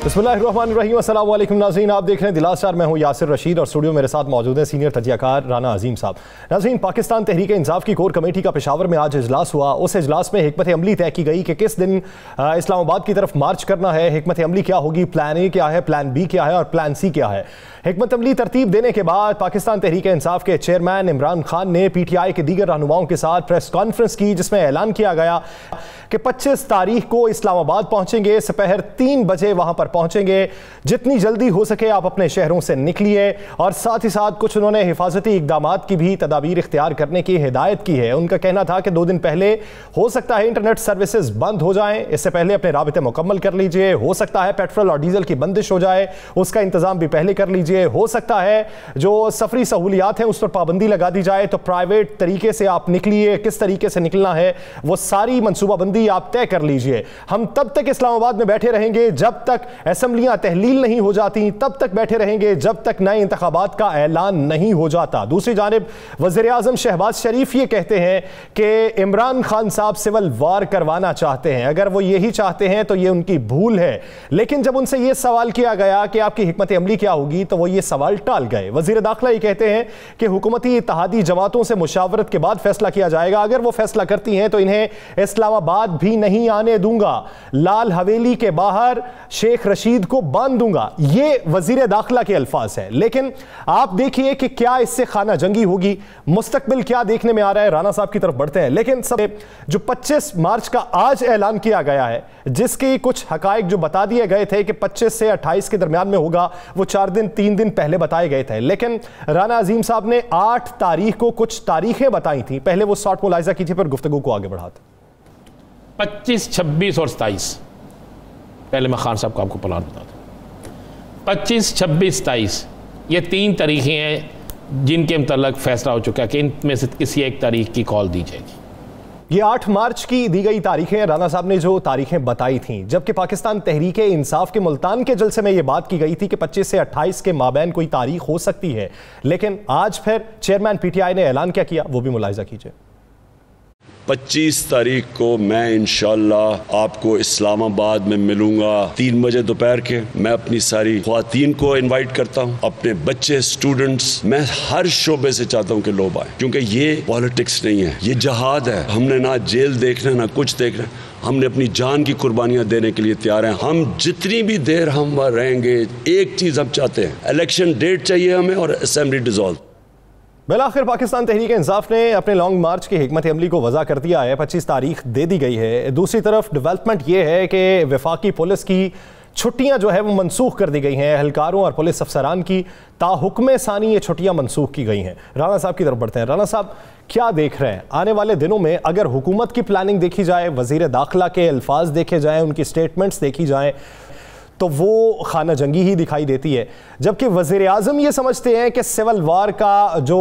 बिस्मिल्लाहिर्रहमानिर्रहीम, अस्सलाम वालेकुम नाज़रीन, आप देख रहे हैं दिलास चार। मैं हूं यासिर रशीद और स्टूडियो मेरे साथ मौजूद हैं सीनियर तजियाकार राना अजीम साहब। नाज़रीन, पाकिस्तान तहरीक इंसाफ की कोर कमेटी का पेशावर में आज इजलास हुआ। उस इजलास में हिकमत अमली तय की गई कि किस दिन इस्लामाबाद की तरफ मार्च करना है, हिकमत अमली क्या होगी, प्लान ए क्या है, प्लान बी क्या है और प्लान सी क्या है। हिकमत अमली तरतीब देने के बाद पाकिस्तान तहरीक इंसाफ के चेयरमैन इमरान खान ने PTI के दीगर रहनुमाओं के साथ प्रेस कॉन्फ्रेंस की, जिसमें ऐलान किया गया कि 25 तारीख को इस्लामाबाद पहुंचेंगे, दोपहर 3 बजे वहां पर पहुंचेंगे। जितनी जल्दी हो सके आप अपने शहरों से निकलिए और साथ ही साथ कुछ उन्होंने हिफाजती इकदाम की भी तदाबीर इख्तियार करने की हिदायत की है। उनका कहना था कि 2 दिन पहले हो सकता है इंटरनेट सर्विसेज बंद हो जाएं, इससे पहले अपने राबिते मुकम्मल कर लीजिए। हो सकता है पेट्रोल और डीजल की बंदिश हो जाए, उसका इंतजाम भी पहले कर लीजिए। हो सकता है जो सफरी सहूलियात हैं उस पर पाबंदी लगा दी जाए, तो प्राइवेट तरीके से आप निकलिए। किस तरीके से निकलना है वो सारी मनसूबाबंदी आप तय कर लीजिए। हम तब तक इस्लामाबाद में बैठे रहेंगे जब तक असेंबलियां तहलील नहीं हो जाती, तब तक बैठे रहेंगे जब तक नए इंतखाबात का ऐलान नहीं हो जाता। दूसरी जानिब वज़ीर आज़म शहबाज शरीफ ये कहते हैं कि इमरान खान साहब सिविल वार करवाना चाहते हैं। अगर वो यही चाहते हैं तो ये उनकी भूल है। लेकिन जब उनसे ये सवाल किया गया कि आपकी हिकमत अमली क्या होगी, तो वो ये सवाल टाल गए। वज़ीर दाखिला ये कहते हैं कि हुकूमती इत्तेहादी जमातों से मुशावरत के बाद फैसला किया जाएगा। अगर वो फैसला करती हैं तो इन्हें इस्लामाबाद भी नहीं आने दूंगा, लाल हवेली के बाहर शेख रशीद को बांध दूंगा। ये वजीर दाखिला के अल्फाज है। लेकिन आप देखिए कि क्या इससे खाना जंगी होगी, मुस्तकबिल क्या देखने में आ रहा है। राना साहब की तरफ बढ़ते हैं। लेकिन सब जो 25 मार्च का आज ऐलान किया गया है, जिसके कुछ हकायक जो बता दिए गए थे कि 25 से 28 के दरमियान में होगा, वो 3 दिन पहले बताए गए थे। लेकिन राना अजीम साहब ने 8 तारीख को कुछ तारीखें बताई थी। पहले वो शॉर्ट मुलाहिजा कीजिए, फिर गुफ्तगू को आगे बढ़ाते। 25, 26 और 27। पहले मैं खान साहब को आपको प्लान बता दूं। 25, 26, 27 ये 3 तारीखें हैं जिनके मतलब फैसला हो चुका है कि इनमें से किसी एक तारीख की कॉल दी जाएगी। ये 8 मार्च की दी गई तारीखें राना साहब ने जो तारीखें बताई थीं, जबकि पाकिस्तान तहरीक इंसाफ के मुल्तान के जलसे में ये बात की गई थी कि 25 से 28 के माबैन कोई तारीख हो सकती है। लेकिन आज फिर चेयरमैन PTI ने ऐलान क्या किया, वो भी मुलाहिजा कीजिए। 25 तारीख को मैं इंशाअल्लाह आपको इस्लामाबाद में मिलूंगा 3 बजे दोपहर के। मैं अपनी सारी ख्वातीन को इनवाइट करता हूं, अपने बच्चे, स्टूडेंट्स, मैं हर शोबे से चाहता हूं कि लोग आए, क्योंकि ये पॉलिटिक्स नहीं है, ये जहाद है। हमने ना जेल देखना ना कुछ देखना, हमने अपनी जान की कुर्बानियां देने के लिए तैयार हैं। हम जितनी भी देर हम वहां रहेंगे, एक चीज हम चाहते हैं, इलेक्शन डेट चाहिए हमें और असेंबली डिसॉल्व। बिलाखिर पाकिस्तान तहरीक इंसाफ ने अपने लॉन्ग मार्च की हिकमत अमली को वज़ा कर दिया है। 25 तारीख दे दी गई है। दूसरी तरफ डेवलपमेंट ये है कि वफाकी पुलिस की छुट्टियां जो है वो मनसूख कर दी गई हैं। एहलकारों और पुलिस अफसरान की ताहुक्म सानी ये छुट्टियां मनसूख की गई हैं। राना साहब की तरफ बढ़ते हैं। राना साहब, क्या देख रहे हैं आने वाले दिनों में? अगर हुकूमत की प्लानिंग देखी जाए, वज़ीर दाखिला के अल्फाज देखे जाएँ, उनकी स्टेटमेंट्स देखी जाएँ, तो वो खाना जंगी ही दिखाई देती है। जबकि वज़ीर आज़म ये समझते हैं कि सिविल वार का जो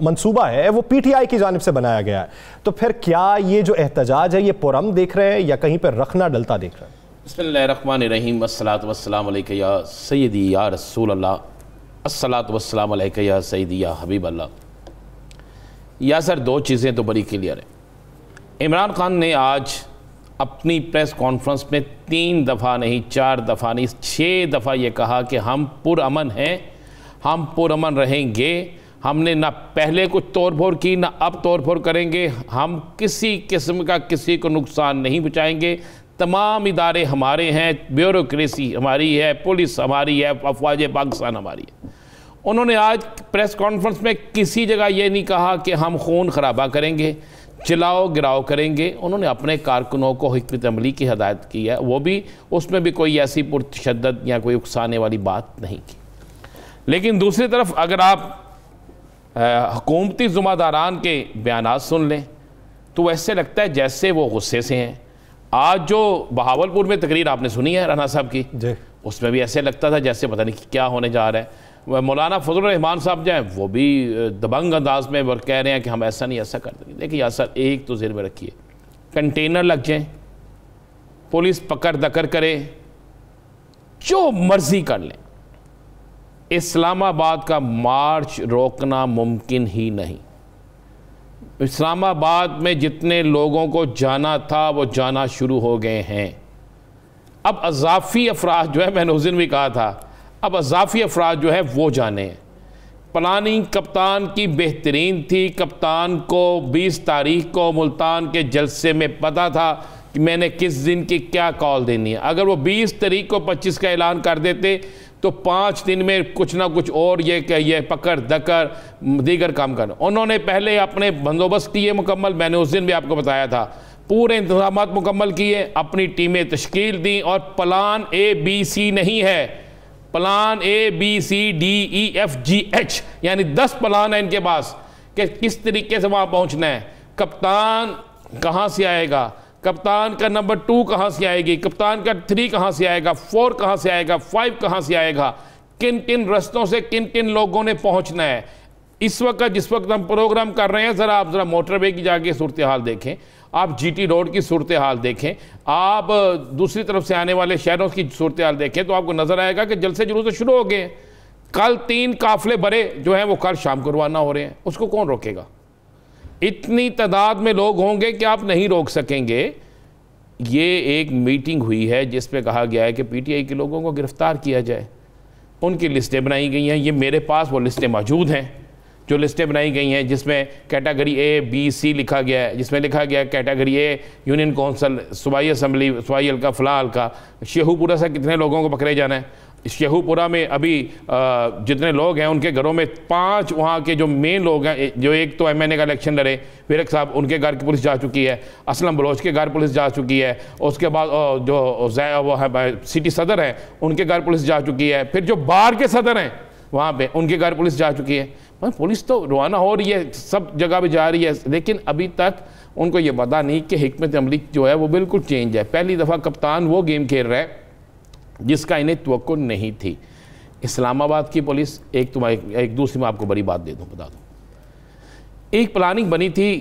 मंसूबा है वो PTI की जानिब से बनाया गया है। तो फिर क्या ये जो एहतजाज है ये पुरम देख रहे हैं या कहीं पर रखना डलता देख रहे हैं? बिस्मिल्लाहिर्रहमानिर्रहीम, अस्सलातु वस्सलामु अलैका या सय्यदी या रसूल अल्लाह, अस्सलातु वस्सलामु अलैका या सय्यदी या हबीब अल्लाह। या सर, 2 चीज़ें तो बड़ी क्लियर है। इमरान खान ने आज अपनी प्रेस कॉन्फ्रेंस में 3 दफ़ा नहीं, 4 दफ़ा नहीं, 6 दफ़ा ये कहा कि हम पुरअमन हैं, हम पुरअमन रहेंगे। हमने ना पहले कुछ तोड़ फोड़ की, ना अब तोड़ फोड़ करेंगे। हम किसी किस्म का किसी को नुकसान नहीं पहुँचाएंगे। तमाम इदारे हमारे हैं, ब्यूरोक्रेसी हमारी है, पुलिस हमारी है, अफवाज पाकिस्तान हमारी है। उन्होंने आज प्रेस कॉन्फ्रेंस में किसी जगह ये नहीं कहा कि हम खून खराबा करेंगे, चिल्लाओ गिराओ करेंगे। उन्होंने अपने कारकुनों को हिकमत अमली की हदायत की है, वो भी उसमें भी कोई ऐसी पुरतशद्दद या कोई उकसाने वाली बात नहीं की। लेकिन दूसरी तरफ अगर आप हुकूमती ज़िम्मेदारान के बयानात सुन लें तो ऐसे लगता है जैसे वो गुस्से से हैं। आज जो बहावलपुर में तकरीर आपने सुनी है राना साहब की, उसमें भी ऐसे लगता था जैसे पता नहीं क्या होने जा रहा है। मौलाना फजल रहमान साहब जो हैं वो भी दबंग अंदाज में वो कह रहे हैं कि हम ऐसा नहीं ऐसा कर देंगे। देखिए यार सर, एक तो ज़हन में रखिए, कंटेनर लग जाए, पुलिस पकड़ दकर करे, जो मर्जी कर लें, इस्लामाबाद का मार्च रोकना मुमकिन ही नहीं। इस्लामाबाद में जितने लोगों को जाना था वो जाना शुरू हो गए हैं। अब अजाफी अफराद जो है, मैंने उस दिन भी कहा था, अब अजाफी अफराद जो है वो जाने। प्लानिंग कप्तान की बेहतरीन थी। कप्तान को 20 तारीख को मुल्तान के जलसे में पता था कि मैंने किस दिन की क्या कॉल देनी है। अगर वो 20 तारीख को 25 का ऐलान कर देते तो 5 दिन में कुछ ना कुछ और ये पकड़ दकर दीगर काम कर। उन्होंने पहले अपने बंदोबस्त किए मुकम्मल, मैंने उस दिन भी आपको बताया था, पूरे इंतजाम मुकम्मल किए, अपनी टीमें तश्कील दी, और प्लान ABC नहीं है, प्लान ABCDEFGH यानी 10 प्लान है इनके पास कि किस तरीके से वहाँ पहुँचना है। कप्तान कहाँ से आएगा, कप्तान का नंबर 2 कहाँ से आएगी, कप्तान का 3 कहाँ से आएगा, 4 कहाँ से आएगा, 5 कहाँ से आएगा, किन किन रस्तों से किन किन लोगों ने पहुँचना है। इस वक्त जिस वक्त हम प्रोग्राम कर रहे हैं, ज़रा आप ज़रा मोटरवे की जाके सूरत हाल देखें, आप GT रोड की सूरत हाल देखें, आप दूसरी तरफ से आने वाले शहरों की सूरत हाल देखें, तो आपको नज़र आएगा कि जलसे जुलूस शुरू हो गए। कल 3 काफिले भरे जो हैं वो कल शाम को रवाना हो रहे हैं, उसको कौन रोकेगा? इतनी तादाद में लोग होंगे कि आप नहीं रोक सकेंगे। ये एक मीटिंग हुई है जिसमें कहा गया है कि PTI के लोगों को गिरफ्तार किया जाए, उनकी लिस्टें बनाई गई हैं। ये मेरे पास वो लिस्टें मौजूद हैं जो लिस्टें बनाई गई हैं, जिसमें कैटेगरी A-B-C लिखा गया है, जिसमें लिखा गया है कैटेगरी A यूनियन कौंसल, सूबाई असम्बली, सूबाई हल्का, फला हल्का। शेहूपुरा से कितने लोगों को पकड़े जाना है? शेहूपुरा में अभी जितने लोग हैं उनके घरों में 5 वहाँ के जो मेन लोग हैं, जो एक तो MNA का इलेक्शन लड़े फिरक साहब, उनके घर की पुलिस जा चुकी है, असलम बलोच के घर पुलिस जा चुकी है, उसके बाद जो वो है सिटी सदर हैं उनके घर पुलिस जा चुकी है, फिर जो बार के सदर हैं वहाँ पे उनके घर पुलिस जा चुकी है। पुलिस तो रवाना हो रही है, सब जगह पे जा रही है, लेकिन अभी तक उनको ये पता नहीं कि हिकमत अमली जो है वो बिल्कुल चेंज है। पहली दफ़ा कप्तान वो गेम खेल रहा है जिसका इन्हें तवक्को नहीं थी। इस्लामाबाद की पुलिस, एक दूसरी में आपको बड़ी बात दे दूँ, बता दूँ, एक प्लानिंग बनी थी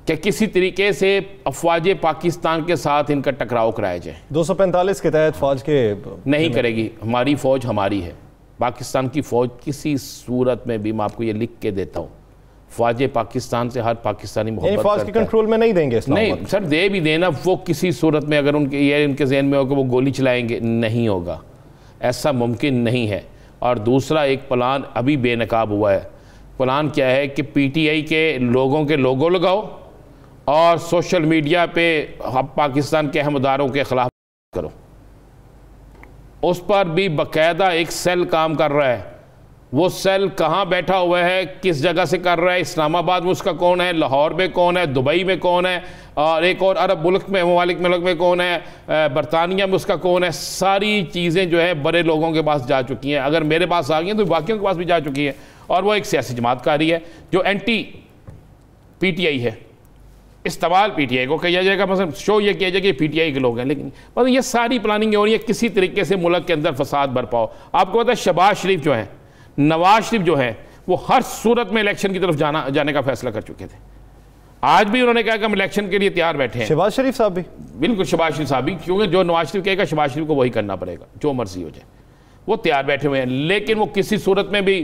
कि किसी तरीके से अफवाज पाकिस्तान के साथ इनका टकराव कराया जाए। 245 के तहत फौज के नहीं करेगी, हमारी फ़ौज हमारी है। पाकिस्तान की फ़ौज किसी सूरत में भी, मैं आपको ये लिख के देता हूँ, फ़ौज पाकिस्तान से हर पाकिस्तानी मोहब्बत फौज के कंट्रोल में नहीं देंगे। नहीं सर, दे भी देना, वो किसी सूरत में अगर उनके जहन में हो कि वो गोली चलाएंगे, नहीं होगा, ऐसा मुमकिन नहीं है। और दूसरा एक प्लान अभी बेनकाब हुआ है। प्लान क्या है कि PTI के लोगों के लोगो लगाओ और सोशल मीडिया पे पाकिस्तान के अहमदारों के ख़िलाफ़ करो। उस पर भी बाकायदा एक सेल काम कर रहा है। वो सेल कहाँ बैठा हुआ है, किस जगह से कर रहा है, इस्लामाबाद में उसका कौन है, लाहौर में कौन है, दुबई में कौन है, और एक और अरब मुल्क में, ममालिक मुल्क में कौन है, बरतानिया में उसका कौन है। सारी चीज़ें जो है बड़े लोगों के पास जा चुकी हैं। अगर मेरे पास आ गई हैं तो बाकियों के पास भी जा चुकी है। और वो एक सियासी जमात कारी है जो एंटी PTI है। इस्तेमाल PTI को किया जाएगा, मतलब शो ये किया जाएगा कि PTI के लोग हैं, लेकिन मतलब ये सारी प्लानिंग हो रही है किसी तरीके से मुल्क के अंदर फसाद बरपाओ। आपको पता है शहबाज शरीफ जो है, नवाज शरीफ जो है, वो हर सूरत में इलेक्शन की तरफ जाने का फैसला कर चुके थे। आज भी उन्होंने कहा कि हम इलेक्शन के लिए तैयार बैठे हैं। शहबाज शरीफ साहब भी, बिल्कुल शहबाज शरीफ साहब भी, क्योंकि जो नवाज शरीफ कहेगा शहबाज शरीफ को वही करना पड़ेगा, जो मर्जी हो जाए, वो तैयार बैठे हुए हैं। लेकिन वो किसी सूरत में भी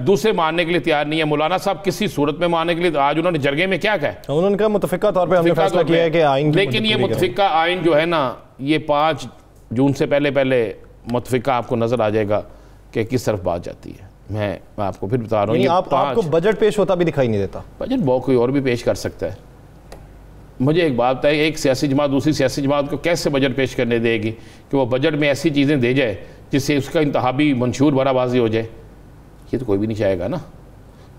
दूसरे मानने के लिए तैयार नहीं है। मौलाना साहब किसी सूरत में मानने के लिए, आज उन्होंने जरगे में क्या कहा, उन्होंने कहा मुतफिका तौर पे हमने फैसला किया है कि आइन, लेकिन ये मुतफिका आइन जो है ना, ये 5 जून से पहले मुतफिका आपको नजर आ जाएगा कि किस तरफ बात जाती है। मैं आपको फिर बता रहा हूँ, आपको बजट पेश होता भी दिखाई नहीं देता। बजट बहुत कोई और भी पेश कर सकता है। मुझे एक बात है, एक सियासी जमात दूसरी सियासी जमात को कैसे बजट पेश करने देगी कि वो बजट में ऐसी चीज़ें दे जाए जिससे उसका इंतहाबी मंशूर बराबाजी हो जाए? ये तो कोई भी नहीं चाहेगा ना।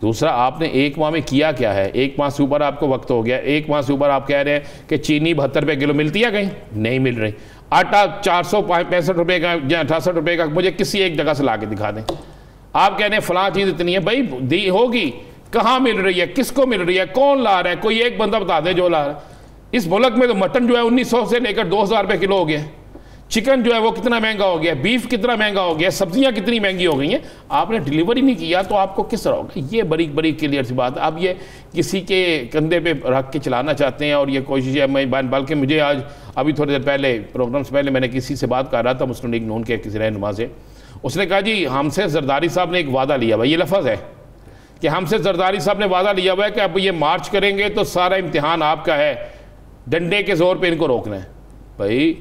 दूसरा, आपने 1 माह में किया क्या है? 1 माह से ऊपर आपको वक्त हो गया, 1 माह से ऊपर आप कह रहे हैं कि चीनी 72 रुपये किलो मिलती है, कहीं नहीं मिल रही। आटा 465 रुपये का या 68 रुपये का, मुझे किसी एक जगह से ला के दिखा दें। आप कह रहे हैं फलां चीज़ इतनी है, भाई दी होगी, कहाँ मिल रही है, किसको मिल रही है, कौन ला रहा है? कोई एक बंदा बता दे जो ला रहा है। इस मुल्क में तो मटन जो है 1900 से लेकर 2000 रुपये किलो हो गया, चिकन जो है वो कितना महंगा हो गया, बीफ कितना महंगा हो गया, सब्जियां कितनी महंगी हो गई हैं। आपने डिलीवरी नहीं किया तो आपको किस तरह होगा? ये बड़ी बड़ी क्लियर सी बात है। आप ये किसी के कंधे पे रख के चलाना चाहते हैं, और ये कोशिश है। मैं बल्कि मुझे आज अभी थोड़ी देर पहले, प्रोग्राम से पहले, मैंने किसी से बात कर रहा था मुस्लिम लीग नून के किसी रहनुमा से। उसने कहा जी हमसे जरदारी साहब ने एक वादा लिया भाई, ये लफ्ज़ है कि हमसे जरदारी साहब ने वादा लिया हुआ है कि अब ये मार्च करेंगे तो सारा इम्तिहान आपका है, डंडे के जोर पे इनको रोकना है। भाई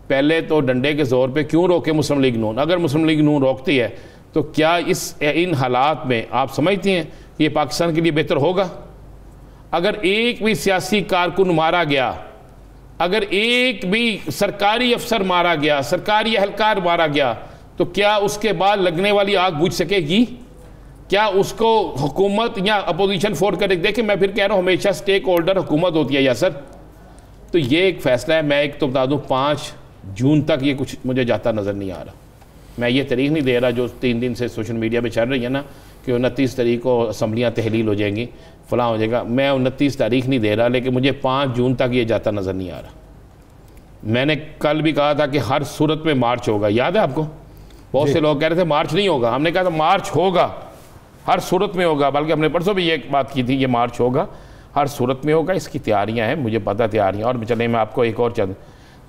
पहले तो डंडे के ज़ोर पे क्यों रोके मुस्लिम लीग नून? अगर मुस्लिम लीग नून रोकती है तो क्या इन हालात में आप समझती हैं कि ये पाकिस्तान के लिए बेहतर होगा? अगर एक भी सियासी कारकुन मारा गया, अगर एक भी सरकारी अफसर मारा गया, सरकारी एहलकार मारा गया, तो क्या उसके बाद लगने वाली आग बुझ सकेगी? क्या उसको हुकूमत या अपोजिशन फोर्स कर? देखिए मैं फिर कह रहा हूँ, हमेशा स्टेक होल्डर हुकूमत होती है यासर। तो ये एक फ़ैसला है। मैं एक तो बता दूँ, 5 जून तक ये कुछ मुझे जाता नज़र नहीं आ रहा। मैं ये तारीख नहीं दे रहा जो 3 दिन से सोशल मीडिया पे चल रही है ना, कि 29 तारीख को असम्बलियाँ तहलील हो जाएंगी, फलां हो जाएगा। मैं 29 तारीख नहीं दे रहा, लेकिन मुझे 5 जून तक ये जाता नज़र नहीं आ रहा। मैंने कल भी कहा था कि हर सूरत में मार्च होगा, याद है आपको? बहुत से लोग कह रहे थे मार्च नहीं होगा, हमने कहा था मार्च होगा, हर सूरत में होगा। बल्कि हमने परसों भी ये बात की थी, ये मार्च होगा, हर सूरत में होगा। इसकी तैयारियां हैं, मुझे पता तैयारियां। और चले मैं आपको एक और चंद,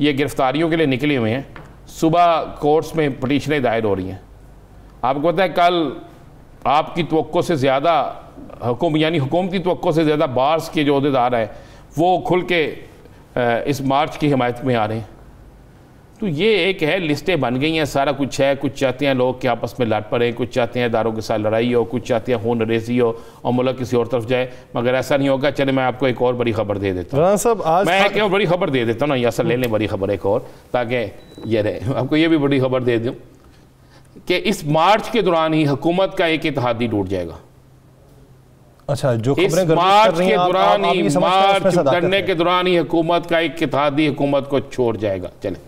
ये गिरफ्तारियों के लिए निकले हुए हैं। सुबह कोर्ट्स में पटिशनें दायर हो रही हैं। आपको पता है कल आपकी तवक्को से ज़्यादा यानी हुकूमती तवक्को से ज़्यादा बार्स के जो अहदेदार हैं वो खुल के इस मार्च की हिमायत में आ रहे हैं। तो ये एक है, लिस्टें बन गई हैं, सारा कुछ है। कुछ चाहते हैं लोग कि आपस में लड़ पड़े, कुछ चाहते हैं इदारों के साथ लड़ाई हो, कुछ चाहते हैं खून रेजी हो और मुल्क किसी और तरफ जाए, मगर ऐसा नहीं होगा। चले मैं आपको एक और बड़ी खबर दे देता हूँ। मैं एक और बड़ी खबर दे देता हूँ ना, यासर ले लें बड़ी खबर एक और, ताकि ये रहे। आपको ये भी बड़ी खबर दे दूँ कि इस मार्च के दौरान ही हुकूमत का एक इत्तेहादी टूट जाएगा। अच्छा, जो इस मार्च के दौरान ही, मार्च करने के दौरान ही हुकूमत का एक इत्तेहादी हुकूमत को छोड़ जाएगा। चले,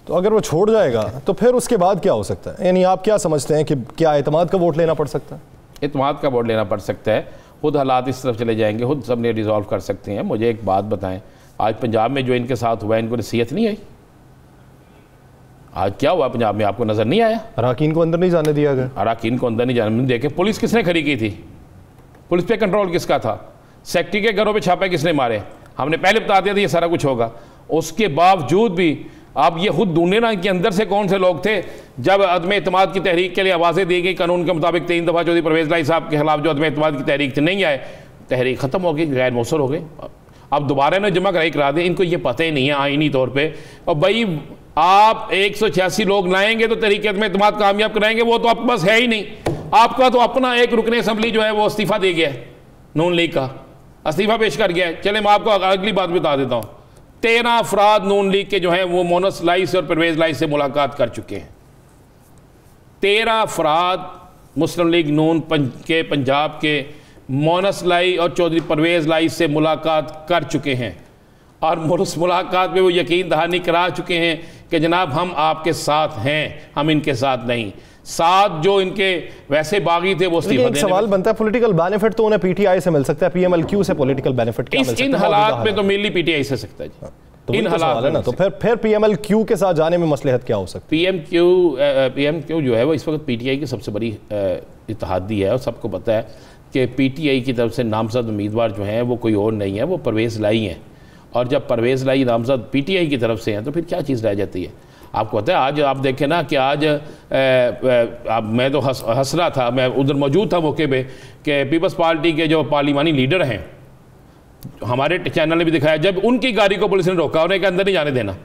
तो अगर वो छोड़ जाएगा तो फिर उसके बाद क्या हो सकता है? यानी आप क्या समझते हैं कि क्या एतमाद का वोट लेना पड़ सकता है? एतमाद का वोट लेना पड़ सकता है। खुद हालात इस तरफ चले जाएंगे, खुद सबने रिजॉल्व कर सकते हैं। मुझे एक बात बताएं, आज पंजाब में जो इनके साथ हुआ, इनको नसीहत नहीं आई? आज क्या हुआ पंजाब में, आपको नजर नहीं आया? अराकीन को अंदर नहीं जाने दिया गया। अराकीन को अंदर नहीं जाने देखे। पुलिस किसने खड़ी की थी? पुलिस पे कंट्रोल किसका था? सेक्रेटरी के घरों पे छापे किसने मारे? हमने पहले बता दिया था ये सारा कुछ होगा। उसके बावजूद भी आप ये खुद ढूंढे ना कि अंदर से कौन से लोग थे। जब अदम एतमाद की तहरीक के लिए आवाज़ें दी गई, कानून के मुताबिक 3 दफ़ा चौधरी परवेज़ लाई साहब के खिलाफ जो अदम एतमाद की तहरीक नहीं आए, तहरीक ख़त्म हो गई, गैर मौसर हो गए। अब दोबारा ना जमा कराई करा दें, इनको ये पता ही नहीं है आईनी तौर पर। और भाई आप 186 लोग लाएंगे तो तहरीक अदम एतमाद कामयाब कराएंगे, वो तो आपके पास है ही नहीं। आपका तो अपना एक रुकने असम्बली जो है वो इस्तीफ़ा दे गया है, नून लीग का इस्तीफ़ा पेश कर गया है। चले मैं आपको अगली बात बता देता हूँ। 13 अफराद नून लीग के जो हैं वो मोनस लाई से और परवेज़ लाई से मुलाकात कर चुके हैं। 13 अफराद मुस्लिम लीग नून के पंजाब के मोनस लाई और चौधरी परवेज़ लाई से मुलाकात कर चुके हैं, और उस मुलाकात में वो यकीन दहानी करा चुके हैं कि जनाब हम आपके साथ हैं, हम इनके साथ नहीं। साथ जो इनके वैसे बागी थे वो इस्तीफा देने। सवाल बनता है, पॉलिटिकल बेनिफिट तो उन्हें पीटीआई से मिल सकता है, पीएमएलक्यू से पॉलिटिकल बेनिफिट क्या मिल सकता है? इन हालात में तो मिली पीटीआई से सकता है जी। तो इन हालात है ना, तो फिर पीएमएलक्यू के साथ जाने में मसलहत क्या हो सकती है? पीएमक्यू जो है वो इस वक्त पीटीआई की सबसे बड़ी इत्तेहादी है, और सबको पता है कि पीटीआई की तरफ से नामजद उम्मीदवार जो हैं वो कोई और नहीं है, वो परवेज़ लाई हैं। और जब परवेज़ लाई नामजद पीटीआई की तरफ से हैं तो फिर क्या चीज़ रह जाती है? आपको पता है आज आप देखें ना कि आज मैं तो हंस रहा था, मैं उधर मौजूद था मौके पे, कि पीपल्स पार्टी के जो पार्लिमानी लीडर हैं, हमारे चैनल ने भी दिखाया, जब उनकी गाड़ी को पुलिस ने रोका, उन्हें के अंदर नहीं जाने देना।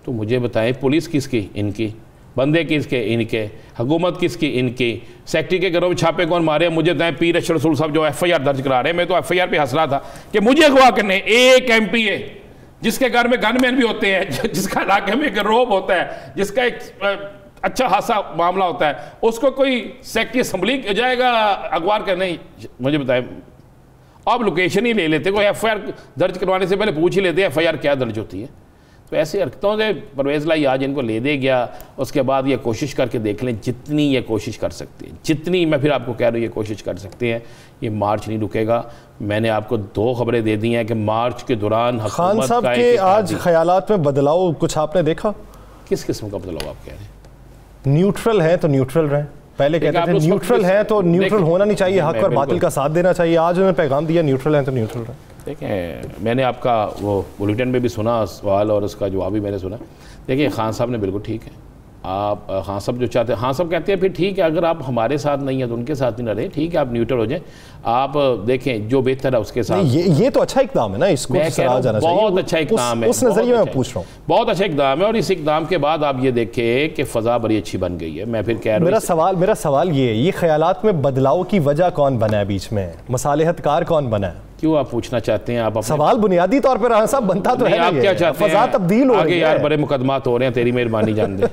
तो मुझे बताएं, पुलिस किसकी? इनकी। बंदे किसके? इनके। हुकूमत किसकी? इनकी। सेक्रेटरी के घरों में छापे कौन मारे? मुझे बताएं, पीर अशरफ रसूल साहब जो FIR दर्ज करा रहे हैं, मैं तो FIR पे हंस रहा था कि मुझे अगवा करने एक MP है जिसके घर में गनमैन भी होते हैं, जिसका इलाके में गिरोह होता है, जिसका एक अच्छा खासा मामला होता है, उसको कोई सेक्रेटरी असम्बली जाएगा अगवार करने? मुझे बताएं, आप लोकेशन ही ले लेते, कोई FIR दर्ज करवाने से पहले पूछ ही लेते हैं FIR क्या दर्ज होती है। तो ऐसी हरकतों से परवेज़ लाई आज इनको ले दे गया। उसके बाद ये कोशिश करके देख लें, जितनी ये कोशिश कर सकती है, जितनी, मैं फिर आपको कह रहा हूँ ये कोशिश कर सकते हैं, ये मार्च नहीं रुकेगा। मैंने आपको 2 खबरें दे दी हैं कि मार्च के दौरान खान साहब के आज ख्यालात में बदलाव कुछ आपने देखा? किस किस्म का बदलाव आप कह रहे हैं? न्यूट्रल है तो न्यूट्रल रहें। पहले कहते थे न्यूट्रल है तो न्यूट्रल होना नहीं चाहिए, हक और बातिल का साथ देना चाहिए। आज उन्होंने पैगाम दिया न्यूट्रल है तो न्यूट्रल रहें। देखें, मैंने आपका वो बुलेटिन में भी सुना सवाल और उसका जवाब भी मैंने सुना। देखिए, खान साहब ने बिल्कुल ठीक है, आप हाँ सब जो चाहते हैं हाँ सब कहते हैं, फिर ठीक है, अगर आप हमारे साथ नहीं है तो उनके साथ ही ना रहे, ठीक है, आप न्यूट्रल हो जाएं, आप देखें जो बेहतर है उसके साथ। ये तो अच्छा इकदाम है ना, इसको मैं कह रहा हूं, बहुत अच्छा इकदाम है, उस नजरिए में पूछ रहा हूँ, बहुत अच्छा इकदाम है। और इस इकदाम के बाद आप ये देखें कि फ़ज़ा बड़ी अच्छी बन गई है। मैं फिर कह रहा हूँ, मेरा सवाल ये ख्यालात में बदलाव की वजह कौन बना है, बीच में मसालेहतकार कौन बना है? क्यों आप पूछना चाहते हैं? आप सवाल बुनियादी तौर पर राना साहब बनता तो है, आप क्या चाहते हैं? तब्दील हो आगे यार बड़े मुकदमात हो रहे हैं, तेरी मेहरबानी जान दे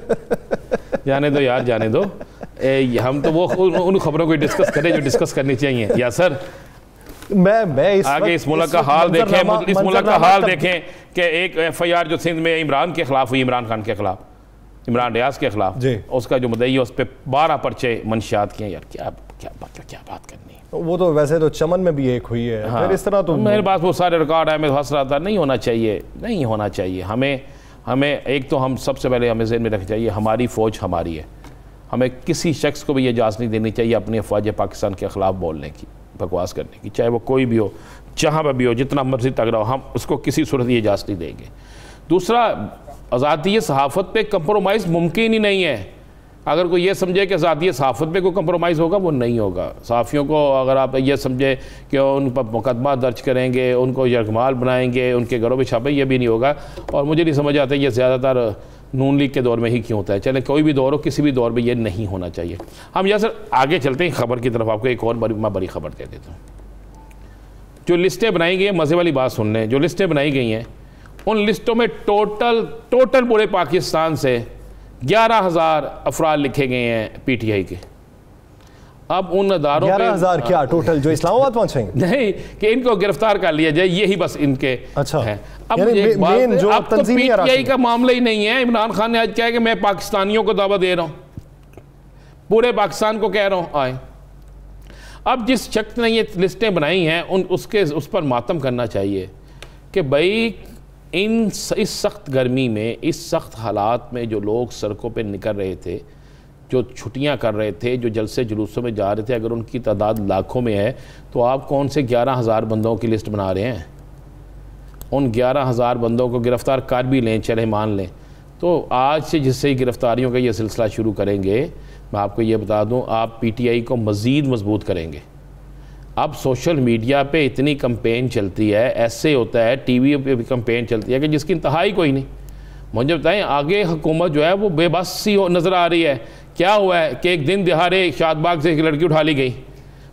जाने दो यार, जाने दो। हम तो वो उन खबरों को डिस्कस करें जो डिस्कस करनी चाहिए। या सर मैं आगे इस मुल्क का हाल देखें, इस मुल्क का हाल देखें कि एक FIR जो सिंध में इमरान के खिलाफ हुई, इमरान खान के खिलाफ, इमरान रियाज के खिलाफ, उसका जो मुद्दई है उस पर 12 पर्चे मंशियात किए। यार क्या बात करनी है? वो तो वैसे तो चमन में भी एक हुई है। हाँ, फिर इस तरह तो मेरे पास वो सारे रिकॉर्ड है, मैं हंस रहा था, नहीं होना चाहिए, नहीं होना चाहिए। हमें एक तो हम सबसे पहले हमें ज़हन में रखना चाहिए, हमारी फ़ौज हमारी है, हमें किसी शख्स को भी ये इजाज़त नहीं देनी चाहिए अपनी अफवाज पाकिस्तान के ख़िलाफ़ बोलने की, बकवास करने की, चाहे वो कोई भी हो, जहाँ पर भी हो, जितना मर्जी तगड़ा हो, हम उसको किसी सूरत ये इजाज़त नहीं देंगे। दूसरा, आज़ादी सहाफ़त पे कंप्रोमाइज़ मुमकिन ही नहीं है। अगर कोई ये समझे कि आज़ादी सहाफ़त पे कोई कंप्रोमाइज़ होगा, वो नहीं होगा। सहाफ़ियों को अगर आप ये समझे कि उन पर मुकदमा दर्ज करेंगे, उनको यरगमाल बनाएंगे, उनके घरों में छापे, ये भी नहीं होगा। और मुझे नहीं समझ आता ये ज़्यादातर नून लीग के दौर में ही क्यों होता है। चले कोई भी दौर हो, किसी भी दौर में ये नहीं होना चाहिए। हम यहाँ सर आगे चलते हैं खबर की तरफ, आपको एक और बड़ी खबर दे देता हूँ। जो लिस्टें बनाई गई हैं, मज़े वाली बात सुन लें, जो लिस्टें बनाई गई हैं उन लिस्टों में टोटल पूरे पाकिस्तान से 11,000 अफराद लिखे गए हैं PTI के। अब उन अदारों 11,000 क्या टोटल जो इस्लामाबाद पहुंचेंगे? नहीं कि इनको गिरफ्तार कर लिया जाए, यही बस इनके अच्छा है। अब तो PTI का मामला ही नहीं है। इमरान खान ने आज कहा कि मैं पाकिस्तानियों को दावा दे रहा हूँ, पूरे पाकिस्तान को कह रहा हूँ आए। अब जिस शख्स ने ये लिस्टें बनाई हैं उस पर मातम करना चाहिए कि भाई इस सख्त गर्मी में, इस सख्त हालात में जो लोग सड़कों पे निकल रहे थे, जो छुट्टियां कर रहे थे, जो जलसे जुलूसों में जा रहे थे, अगर उनकी तादाद लाखों में है तो आप कौन से 11,000 बंदों की लिस्ट बना रहे हैं? उन 11,000 बंदों को गिरफ़्तार कर भी लें, चले मान लें, तो आज से जिससे ही गिरफ़्तारियों का ये सिलसिला शुरू करेंगे, मैं आपको ये बता दूँ, आप PTI को मज़ीद मजबूत करेंगे। अब सोशल मीडिया पे इतनी कंपेन चलती है, ऐसे होता है TV पे भी कंपेन चलती है कि जिसकी इंतहा ही कोई नहीं। मुझे बताएं, आगे हुकूमत जो है वो बेबस सी नज़र आ रही है। क्या हुआ है कि एक दिन दिहाड़े शादबाग से एक लड़की उठा ली गई,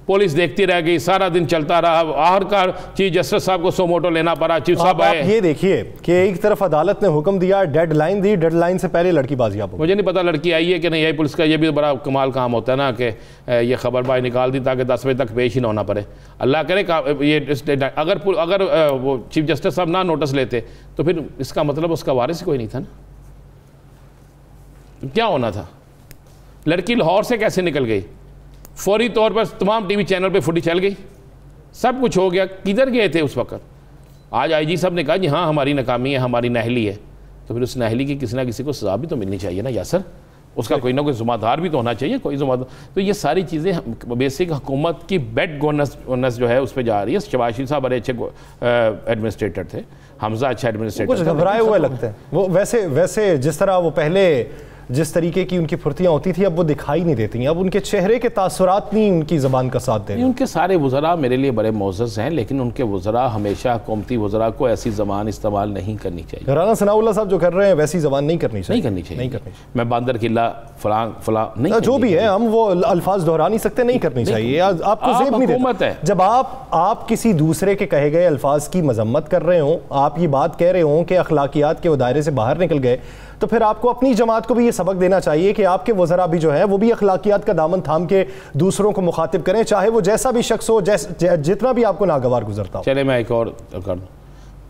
पुलिस देखती रह गई, सारा दिन चलता रहा, आखिरकार चीफ जस्टिस साहब को सोमोटो लेना पड़ा। चीफ साहब आए। ये देखिए कि एक तरफ अदालत ने हुक्म दिया, डेडलाइन दी, डेडलाइन से पहले लड़की बाजियाब हो। मुझे नहीं पता लड़की आई है कि नहीं आई। पुलिस का ये भी बड़ा कमाल काम होता है ना कि ये खबर बाहर निकाल दी ताकि 10 बजे तक पेश ही ना होना पड़े। अल्लाह करे ये अगर वो चीफ जस्टिस साहब ना नोटिस लेते तो फिर इसका मतलब उसका वारिस कोई नहीं था ना। क्या होना था? लड़की लाहौर से कैसे निकल गई? फौरी तौर पर तमाम TV चैनल पे फुटेज चल गई, सब कुछ हो गया। किधर गए थे उस वक्त? आज IG साहब ने कहा जी हाँ हमारी नाकामी है, हमारी नाहली है, तो फिर उस नाहली की किसी ना किसी को सजा भी तो मिलनी चाहिए ना यासर, उसका कोई ना कोई ज़िम्मेदार भी तो होना चाहिए, कोई ज़िम्मेदार। तो ये सारी चीज़ें बेसिक हुकूमत की बेड गवर्नेंस जो है उस पर जा रही है। शहबाज शरीफ साहब बड़े अच्छे एडमिनिस्ट्रेटर थे, हमजा अच्छा एडमिनिस्ट्रेटर, कुछ घबराए हुए लगते हैं वो। वैसे जिस तरह वो पहले जिस तरीके की उनकी फुर्तियाँ होती थी, अब वो दिखाई नहीं देती हैं। अब उनके चेहरे के तासुरात नहीं उनकी ज़बान का साथ दें। उनके सारे वज़रा मेरे लिए बड़े मोअज़्ज़ज़ हैं, लेकिन उनके वज़रा हमेशा हुकूमती वज़रा को ऐसी ज़बान इस्तेमाल नहीं करनी चाहिए। राना सनाउल्लाह साहब जो कर रहे हैं वैसी ज़बान नहीं करनी चाहिए। नहीं करनी। मैं बांदर किला फलां नहीं, जो भी है हम वो अल्फाज दोहरा नहीं सकते, नहीं करनी चाहिए। आपको ज़ेब नहीं देता जब आप किसी दूसरे के कहे गए अल्फाज की मजम्मत कर रहे हो, आप ये बात कह रहे हो कि अखलाकियात के दायरे से बाहर निकल गए, तो फिर आपको अपनी जमात को भी ये सबक देना चाहिए कि आपके वज़रा भी जो है वो भी अखलाकियात का दामन थाम के दूसरों को मुखातिब करें, चाहे वो जैसा भी शख्स हो, जितना भी आपको नागवार गुजरता हो। चले मैं एक और कर दूँ।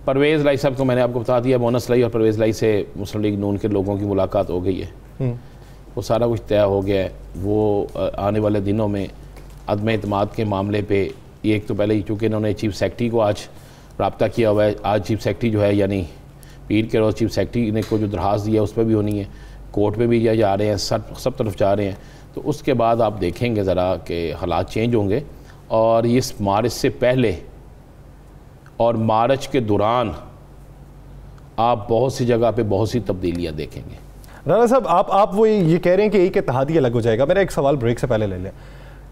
परवेज़ लाई साहब को मैंने आपको बता दिया, मोनस लाई और परवेज़ लाई से मुस्लिम लीग नून के लोगों की मुलाकात हो गई है, वो सारा कुछ तय हो गया है। वो आने वाले दिनों में अदम एतमाद के मामले पर एक तो पहले ही चूँकि इन्होंने चीफ सेक्रेटरी को आज रब्ता किया हुआ है, आज चीफ सेक्रेटरी जो है यानी पीर के रोज़ चीफ सेक्रेटरी ने को जो दरख्वास्त दिया उस पर भी होनी है, कोर्ट में भी जा रहे हैं, सब तरफ जा रहे हैं। तो उसके बाद आप देखेंगे ज़रा कि हालात चेंज होंगे और इस मार्च से पहले और मार्च के दौरान आप बहुत सी जगह पे बहुत सी तब्दीलियाँ देखेंगे। राना साहब, आप वो ये कह रहे हैं कि एक इत्तेहादी अलग हो जाएगा। मेरा एक सवाल ब्रेक से पहले ले लें,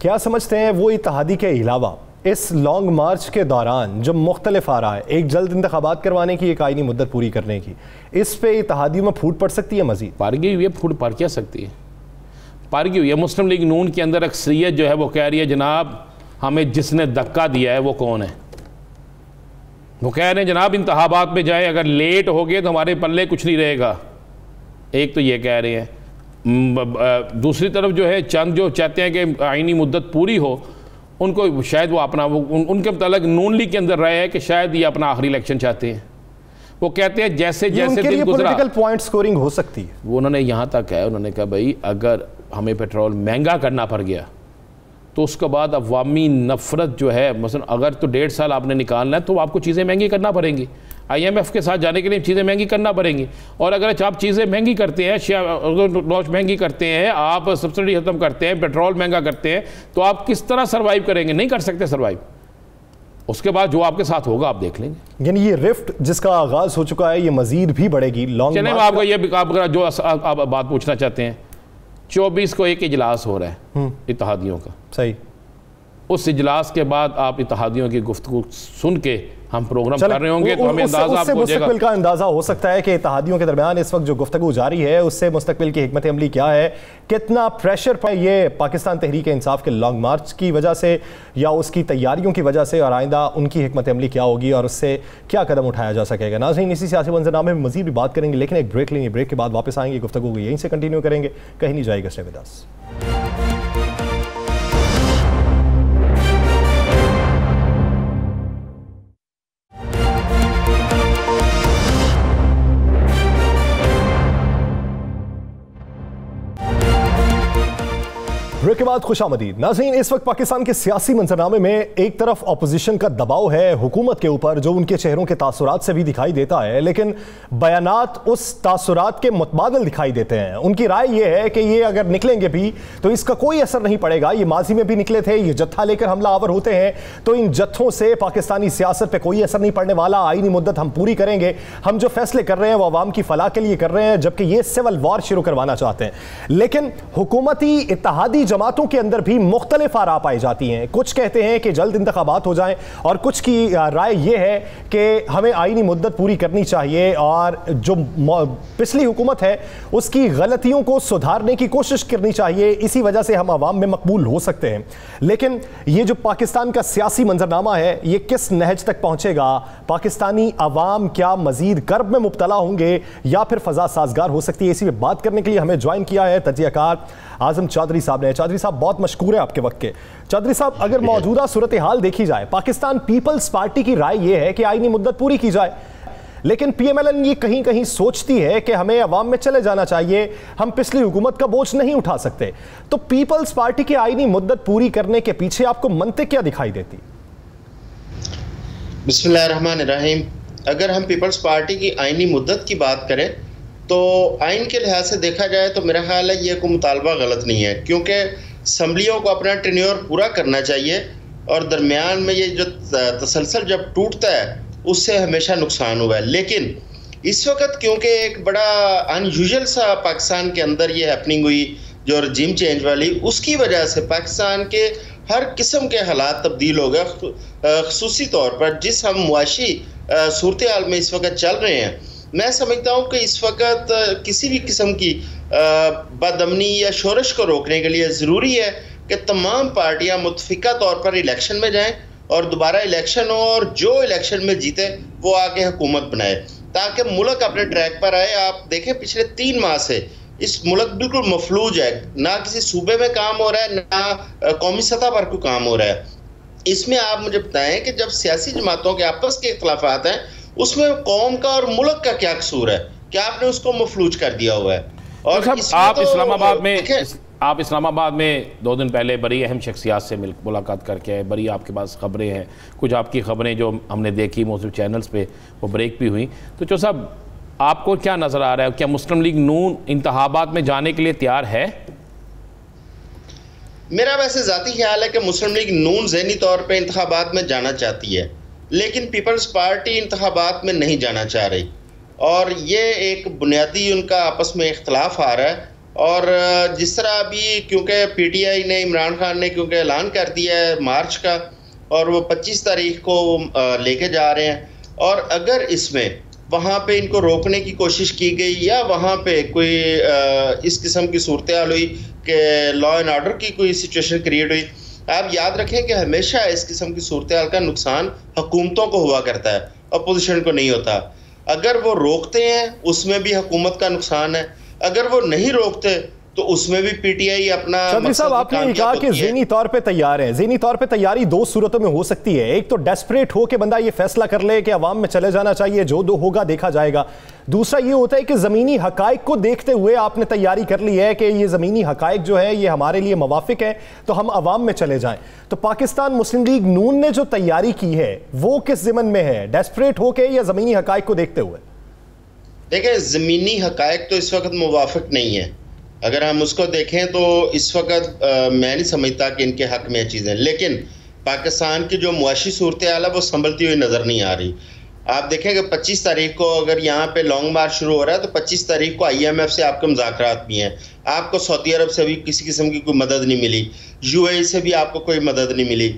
क्या समझते हैं वो इत्तेहादी के अलावा इस लॉन्ग मार्च के दौरान जो मुख्तलिफ आ रहा है, एक जल्द इंतखाबात करवाने की, एक आईनी मुद्दत पूरी करने की, इस पे इत्तेहादियों में फूट पड़ सकती है? मजीद पारगी हुई है, फूट पड़ क्या सकती है? पारगी हुई है। मुस्लिम लीग नून के अंदर अक्सरियत जो है वो कह रही है जनाब हमें जिसने धक्का दिया है वो कौन है। वो कह रहे हैं जनाब इंतखाबात में जाए, अगर लेट हो गए तो हमारे पल्ले कुछ नहीं रहेगा। एक तो ये कह रहे हैं। दूसरी तरफ जो है चंद जो चाहते हैं कि आईनी मुद्दत पूरी हो, उनको शायद वो अपना उनके मतलब नून लीग के अंदर रहे हैं कि शायद ये अपना आखिरी इलेक्शन चाहते हैं। वो कहते हैं जैसे जैसे दिन गुजरा पॉलिटिकल पॉइंट स्कोरिंग हो सकती है। वो उन्होंने यहाँ तक है, उन्होंने कहा भाई अगर हमें पेट्रोल महंगा करना पड़ गया तो उसके बाद अवामी नफरत जो है, मसलन अगर तो 1.5 साल आपने निकालना है तो आपको चीज़ें महंगी करना पड़ेंगी। IMF के साथ जाने के लिए चीज़ें महंगी करना पड़ेंगी। और अगर आप चीज़ें महंगी करते हैं, लॉन्च महंगी करते हैं, आप सब्सिडी ख़त्म करते हैं, पेट्रोल महंगा करते हैं, तो आप किस तरह सर्वाइव करेंगे? नहीं कर सकते सर्वाइव। उसके बाद जो आपके साथ होगा आप देख लेंगे। यानी ये रिफ्ट जिसका आगाज़ हो चुका है ये मजीद भी बढ़ेगी। लॉन्ग चलें, आपको ये जो आप बात पूछना चाहते हैं, 24 को एक इजलास हो रहा है इत्तेहादियों का। सही। उस इजलास के बाद आप इत्तेहादियों की गुफ्तगू सुन के हम प्रोग्राम कर रहे होंगे तो हमें अंदाजा आपको हो जाएगा। मुस्तकबिल का अंदाजा हो सकता है कि इत्तेहादियों के दरमियान इस वक्त जो गुफ्तगू जारी है उससे मुस्तकबिल की हिकमत अमली क्या है, कितना प्रेशर पर ये पाकिस्तान तहरीक इंसाफ के लॉन्ग मार्च की वजह से या उसकी तैयारियों की वजह से, और आइंदा उनकी हिकमत अमली क्या होगी और उससे क्या कदम उठाया जा सकेगा। नाज़रीन, इसी सियासी मंजरनामे में मजीद भी बात करेंगे, लेकिन एक ब्रेक लेंगे। ब्रेक के बाद वापस आएंगे, गुफ्तगू को यहीं से कंटिन्यू करेंगे, कहीं नहीं जाएगा। Stay with us. ब्रेक के बाद खुशामदीद। नाज़रीन, इस वक्त पाकिस्तान के सियासी मंजरनामे में एक तरफ अपोजिशन का दबाव है हुकूमत के ऊपर जो उनके चेहरों के तासुरात से भी दिखाई देता है, लेकिन बयानात उस तासुरात के मुतबादिल दिखाई देते हैं। उनकी राय यह है कि ये अगर निकलेंगे भी तो इसका कोई असर नहीं पड़ेगा। ये माजी में भी निकले थे, ये जत्था लेकर हमला आवर होते हैं तो इन जत्थों से पाकिस्तानी सियासत पर कोई असर नहीं पड़ने वाला। आईनी मुद्दत हम पूरी करेंगे, हम जो फैसले कर रहे हैं वो अवाम की फलाह के लिए कर रहे हैं, जबकि ये सिविल वॉर शुरू करवाना चाहते हैं। लेकिन हुकूमती इत्तेहादी जमातों के अंदर भी मुख्तलिफ आरा पाई जाती हैं। कुछ कहते हैं कि जल्द इंतखाबात हो जाएं और कुछ की राय यह है कि हमें आईनी मुद्दत पूरी करनी चाहिए और जो पिछली हुकूमत है उसकी गलतियों को सुधारने की कोशिश करनी चाहिए। इसी वजह से हम अवाम में मकबूल हो सकते हैं। लेकिन ये जो पाकिस्तान का सियासी मंजरनामा है ये किस नहज तक पहुंचेगा? पाकिस्तानी अवाम क्या मजीद कर्ब में मुब्तला होंगे या फिर फजा साजगार हो सकती है? इसी में बात करने के लिए हमें ज्वाइन किया है तजियाकार आजम चौधरी साहब ने। चौधरी साहब, बहुत मशकूर है आपके वक्त के। चौधरी साहब, अगर मौजूदा सूरत हाल देखी जाए, पाकिस्तान पीपल्स पार्टी की राय यह है कि आईनी मुद्दत पूरी की जाए, लेकिन PMLN ये कहीं कहीं सोचती है कि हमें अवाम में चले जाना चाहिए, हम पिछली हुकूमत का बोझ नहीं उठा सकते। तो पीपल्स पार्टी की आईनी मुद्दत पूरी करने के पीछे आपको मंतिक क्या दिखाई देती? बिस्मिल्लाहिर्रहमानिर्रहीम। अगर हम पीपल्स पार्टी की आईनी मुद्दत की बात करें तो आइन के लिहाज से देखा जाए तो मेरा ख्याल है ये कोई मुतालबा गलत नहीं है, क्योंकि असम्बलियों को अपना टेन्योर पूरा करना चाहिए और दरमियान में ये जो तसलसल जब टूटता है उससे हमेशा नुकसान हुआ है। लेकिन इस वक्त क्योंकि एक बड़ा अनयूजुअल सा पाकिस्तान के अंदर ये हैपनिंग हुई जो रजीम चेंज वाली, उसकी वजह से पाकिस्तान के हर किस्म के हालात तब्दील हो गए। ख़ुसूसी तौर पर जिस हम मुआशी सूरत हाल में इस वक्त चल रहे हैं, मैं समझता हूँ कि इस वक्त किसी भी किस्म की बदअमनी या शोरश को रोकने के लिए ज़रूरी है कि तमाम पार्टियाँ मुतफ़िका तौर पर इलेक्शन में जाएं और दोबारा इलेक्शन हो और जो इलेक्शन में जीते वो आके हुकूमत बनाए ताकि मुल्क अपने ट्रैक पर आए। आप देखें पिछले 3 माह से इस मुल्क बिल्कुल मफलूज है, ना किसी सूबे में काम हो रहा है ना कौमी सतह पर कोई काम हो रहा है। इसमें आप मुझे बताएं कि जब सियासी जमातों के आपस के इख्तलाफात हैं उसमें कौम का और मुल्क का क्या कसूर है? क्या आपने उसको मफलूज कर दिया हुआ है? और आप इस्लामाबाद में 2 दिन पहले बड़ी अहम शख्सियात से मुलाकात करके आए, बड़ी आपके पास खबरें हैं, कुछ आपकी खबरें जो हमने देखी मुख्तलिफ चैनल्स पे वो ब्रेक भी हुई। तो चो साहब, आपको क्या नज़र आ रहा है, क्या मुस्लिम लीग नून इंतखाबात में जाने के लिए तैयार है? मेरा वैसे ज़ाती ख्याल है कि मुस्लिम लीग नून ज़हनी तौर पर इंतखाबात में जाना चाहती है, लेकिन पीपल्स पार्टी इंतखाबात में नहीं जाना चाह रही। और ये एक बुनियादी उनका आपस में इख्तलाफ आ रहा है। और जिस तरह अभी क्योंकि PTI ने, इमरान खान ने क्योंकि ऐलान कर दिया है मार्च का, और वो 25 तारीख को लेके जा रहे हैं, और अगर इसमें वहाँ पे इनको रोकने की कोशिश की गई या वहाँ पे कोई इस किस्म की सूरत हाल हुई कि लॉ एंड ऑर्डर की कोई सिचुएशन क्रिएट हुई, आप याद रखें कि हमेशा इस किस्म की सूरत हाल का नुकसान हुकूमतों को हुआ करता है, अपोजिशन को नहीं होता। अगर वो रोकते हैं उसमें भी हुकूमत का नुकसान है, अगर वो नहीं रोकते तो उसमें भी PTI अपना। चौधरी साहब, आपने कहा कि ज़हनी तौर पे तैयार है। ज़हनी तौर पे तैयारी दो सूरतों में हो सकती है। एक तो डेस्परेट हो के बंदा ये फैसला कर ले कि अवाम में चले जाना चाहिए, जो दो होगा देखा जाएगा। दूसरा ये होता है कि ज़मीनी हकाइक को देखते हुए आपने तैयारी कर ली है कि ये ज़मीनी हकाइक जो है ये हमारे लिए मुवाफिक है, तो हम अवाम में चले जाएं। तो पाकिस्तान मुस्लिम लीग नून ने जो तैयारी की है वो किस ज़िमन में है, डेस्परेट होके या ज़मीनी हकाइक को देखते हुए? देखिए, ज़मीनी हकाइक तो इस वक्त मुवाफिक नहीं है। अगर हम उसको देखें तो इस वक्त मैं नहीं समझता कि इनके हक में चीज़ें, लेकिन पाकिस्तान की जो मुआशी सूरत हाल है वो संभलती हुई नज़र नहीं आ रही। आप देखें कि 25 तारीख को अगर यहाँ पे लॉन्ग मार्च शुरू हो रहा है तो 25 तारीख को IMF से आपके मुज़ाकरात भी हैं, आपको सऊदी अरब से भी किसी किस्म की कोई मदद नहीं मिली, UAE से भी आपको कोई मदद नहीं मिली।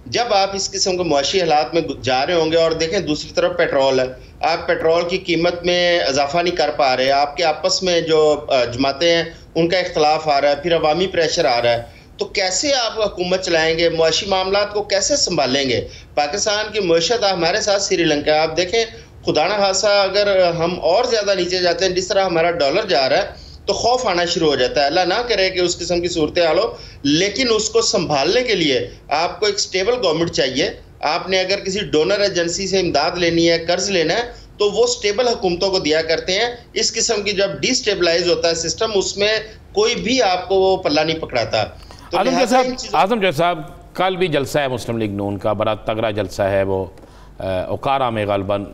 जब आप इस किस्म के मुआशी हालात में जा रहे होंगे, और देखें दूसरी तरफ पेट्रोल है, आप पेट्रोल की कीमत में इजाफा नहीं कर पा रहे, आपके आपस में जो जमातें हैं उनका इख्तलाफ आ रहा है, फिर अवामी प्रेशर आ रहा है, तो कैसे आप हुकूमत चलाएंगे, मुआशी मामलात को कैसे संभालेंगे? पाकिस्तान की मईशत हमारे साथ श्रीलंका, आप देखें खुदा न खासा अगर हम और ज़्यादा नीचे जाते हैं, जिस तरह हमारा डॉलर जा रहा है, तो खौफ आना शुरू हो जाता है। अल्लाह ना करे कि उस किस्म की सूरत हाल हो, लेकिन उसको संभालने के लिए आपको एक स्टेबल गवर्नमेंट चाहिए। आपने अगर किसी डोनर एजेंसी से इमदाद लेनी है, कर्ज लेना है, तो वो स्टेबल हुकूमतों को दिया करते हैं। इस किस्म की जब डिस्टेबलाइज होता है सिस्टम, उसमें कोई भी आपको वो पल्ला नहीं पकड़ाता। तो आजम साहब, कल भी जलसा है मुस्लिम लीग नून का, बड़ा तगड़ा जलसा है, वो ओकारा में गलबन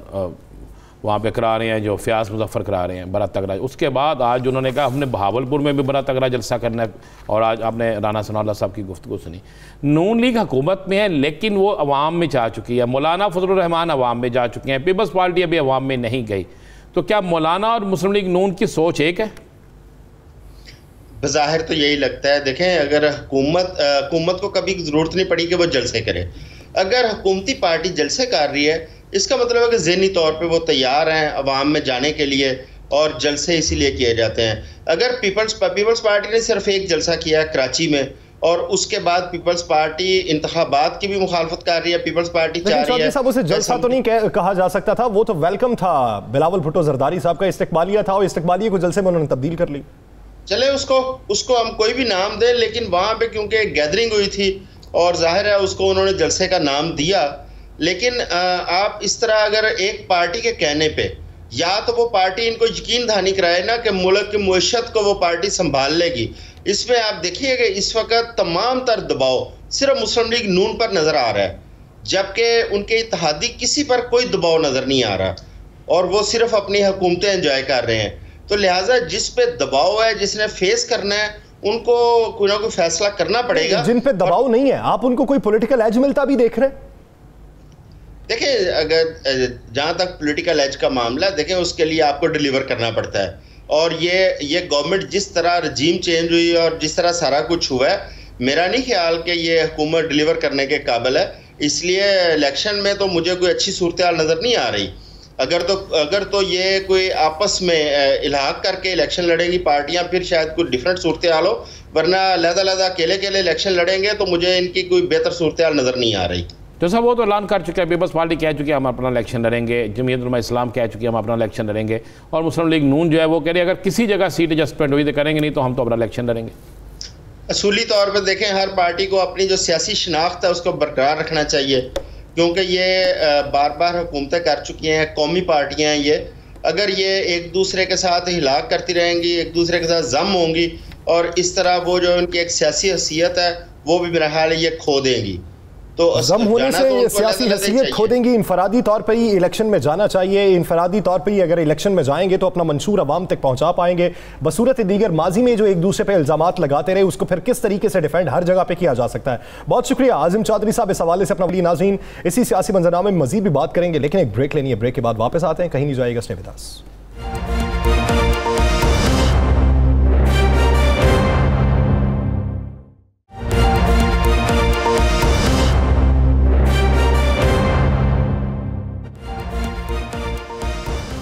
वहाँ पे करा रहे हैं, जो फ़याज़ मुज़फ़्फ़र करा रहे हैं, बड़ा तगड़ा। उसके बाद आज उन्होंने कहा हमने बहावलपुर में भी बड़ा तगड़ा जलसा करना है, और आज आपने राना सनाउल्लाह साहब की गुफ्तगू सुनी। नून लीग हुकूमत में है लेकिन वो अवाम में जा चुकी है, मौलाना फजलुर रहमान अवाम में जा चुके हैं, पीपल्स पार्टी अभी अवाम में नहीं गई। तो क्या मौलाना और मुस्लिम लीग नून की सोच एक है? बज़ाहिर तो यही लगता है। देखें, अगर हुकूमत को कभी ज़रूरत नहीं पड़ी कि वो जलसे करे, अगर हुकूमती पार्टी जलसे कर रही है, इसका मतलब है कि ज़हनी तौर पे वो तैयार हैं अवाम में जाने के लिए, और जलसे इसीलिए किए जाते हैं। अगर पीपल्स पार्टी ने सिर्फ एक जलसा किया है कराची में, और उसके बाद पीपल्स पार्टी इंतखाबात की भी मुखालफत कर रही है, पीपल्स पार्टी चाह रही है। साहब, उसे जलसा तो नहीं कहा जा सकता था, वो तो वेलकम था, बिलावल भुट्टो जरदारी साहब का इस्तकबालिया था, और इस्तकबालिया को जलसे में उन्होंने तब्दील कर ली। चले उसको हम कोई भी नाम दें, लेकिन वहाँ पे क्योंकि गैदरिंग हुई थी और जाहिर है उसको उन्होंने जलसे का नाम दिया। लेकिन आप इस तरह अगर एक पार्टी के कहने पे, या तो वो पार्टी इनको यकीन दहानी कराए ना कि मुल्क की मुआशत को वो पार्टी संभाल लेगी। इसमें आप देखिए कि इस वक्त तमाम तर दबाव सिर्फ मुस्लिम लीग नून पर नज़र आ रहा है, जबकि उनके इत्तेहादी किसी पर कोई दबाव नज़र नहीं आ रहा, और वो सिर्फ अपनी हुकूमतें एंजॉय कर रहे हैं। तो लिहाजा जिस पे दबाव है, जिसने फेस करना है, उनको कोई ना कोई फैसला करना पड़ेगा। जिन पे दबाव नहीं है, आप उनको कोई पॉलिटिकल एज मिलता भी देख रहे हैं? देखिए, अगर जहाँ तक पॉलिटिकल एज का मामला, देखें उसके लिए आपको डिलीवर करना पड़ता है, और ये गवर्नमेंट जिस तरह रजीम चेंज हुई और जिस तरह सारा कुछ हुआ है, मेरा नहीं ख्याल कि ये हुकूमत डिलीवर करने के काबिल है। इसलिए इलेक्शन में तो मुझे कोई अच्छी सूरत हाल नज़र नहीं आ रही। अगर तो ये कोई आपस में इलाहाक करके इलेक्शन लड़ेंगी पार्टियां, फिर शायद कोई डिफरेंट सूरत हाल हो, वरना अलग-अलग अकेले इलेक्शन लड़ेंगे तो मुझे इनकी कोई बेहतर सूरत हाल नज़र नहीं आ रही। तो सब वो तो ऐलान कर चुके हैं, पीपल्स पार्टी कह चुकी है हम अपना इलेक्शन लड़ेंगे, जमीयत उलमा इस्लाम कह चुकी है हम अपना इलेक्शन लड़ेंगे, और मुस्लिम लीग नून जो है वो कह रही है अगर किसी जगह सीट एडजस्टमेंट हुई तो करेंगे, नहीं तो हम तो अपना इलेक्शन लड़ेंगे। असूली तौर पर देखें, हर पार्टी को अपनी जो सियासी शनाख्त है उसको बरकरार रखना चाहिए, क्योंकि ये बार बार हुकूमतें कर चुकी हैं, कौमी पार्टियाँ हैं ये। अगर ये एक दूसरे के साथ हिलाक करती रहेंगी, एक दूसरे के साथ जम होंगी, और इस तरह वो जो उनकी एक सियासी हैसियत है वो भी मेरा ख्याल है ये खो देंगी। तो जम होने से ये सियासी हैसियत खो देंगी। इनफरादी तौर पर ही इलेक्शन में जाना चाहिए, इनफरादी तौर पर ही अगर इलेक्शन में जाएंगे तो अपना मंशूर अवाम तक पहुंचा पाएंगे। बसूरत दीगर माजी में जो एक दूसरे पर इल्जामात लगाते रहे, उसको फिर किस तरीके से डिफेंड हर जगह पे किया जा सकता है। बहुत शुक्रिया आज़िम चौधरी साहब, इस हवाले से अपना वली नाज़रीन इसी सियासी मंजरनामे में मजीद भी बात करेंगे, लेकिन एक ब्रेक लेनी है, ब्रेक के बाद वापस आते हैं, कहीं नहीं जाएगा, स्टे विद अस।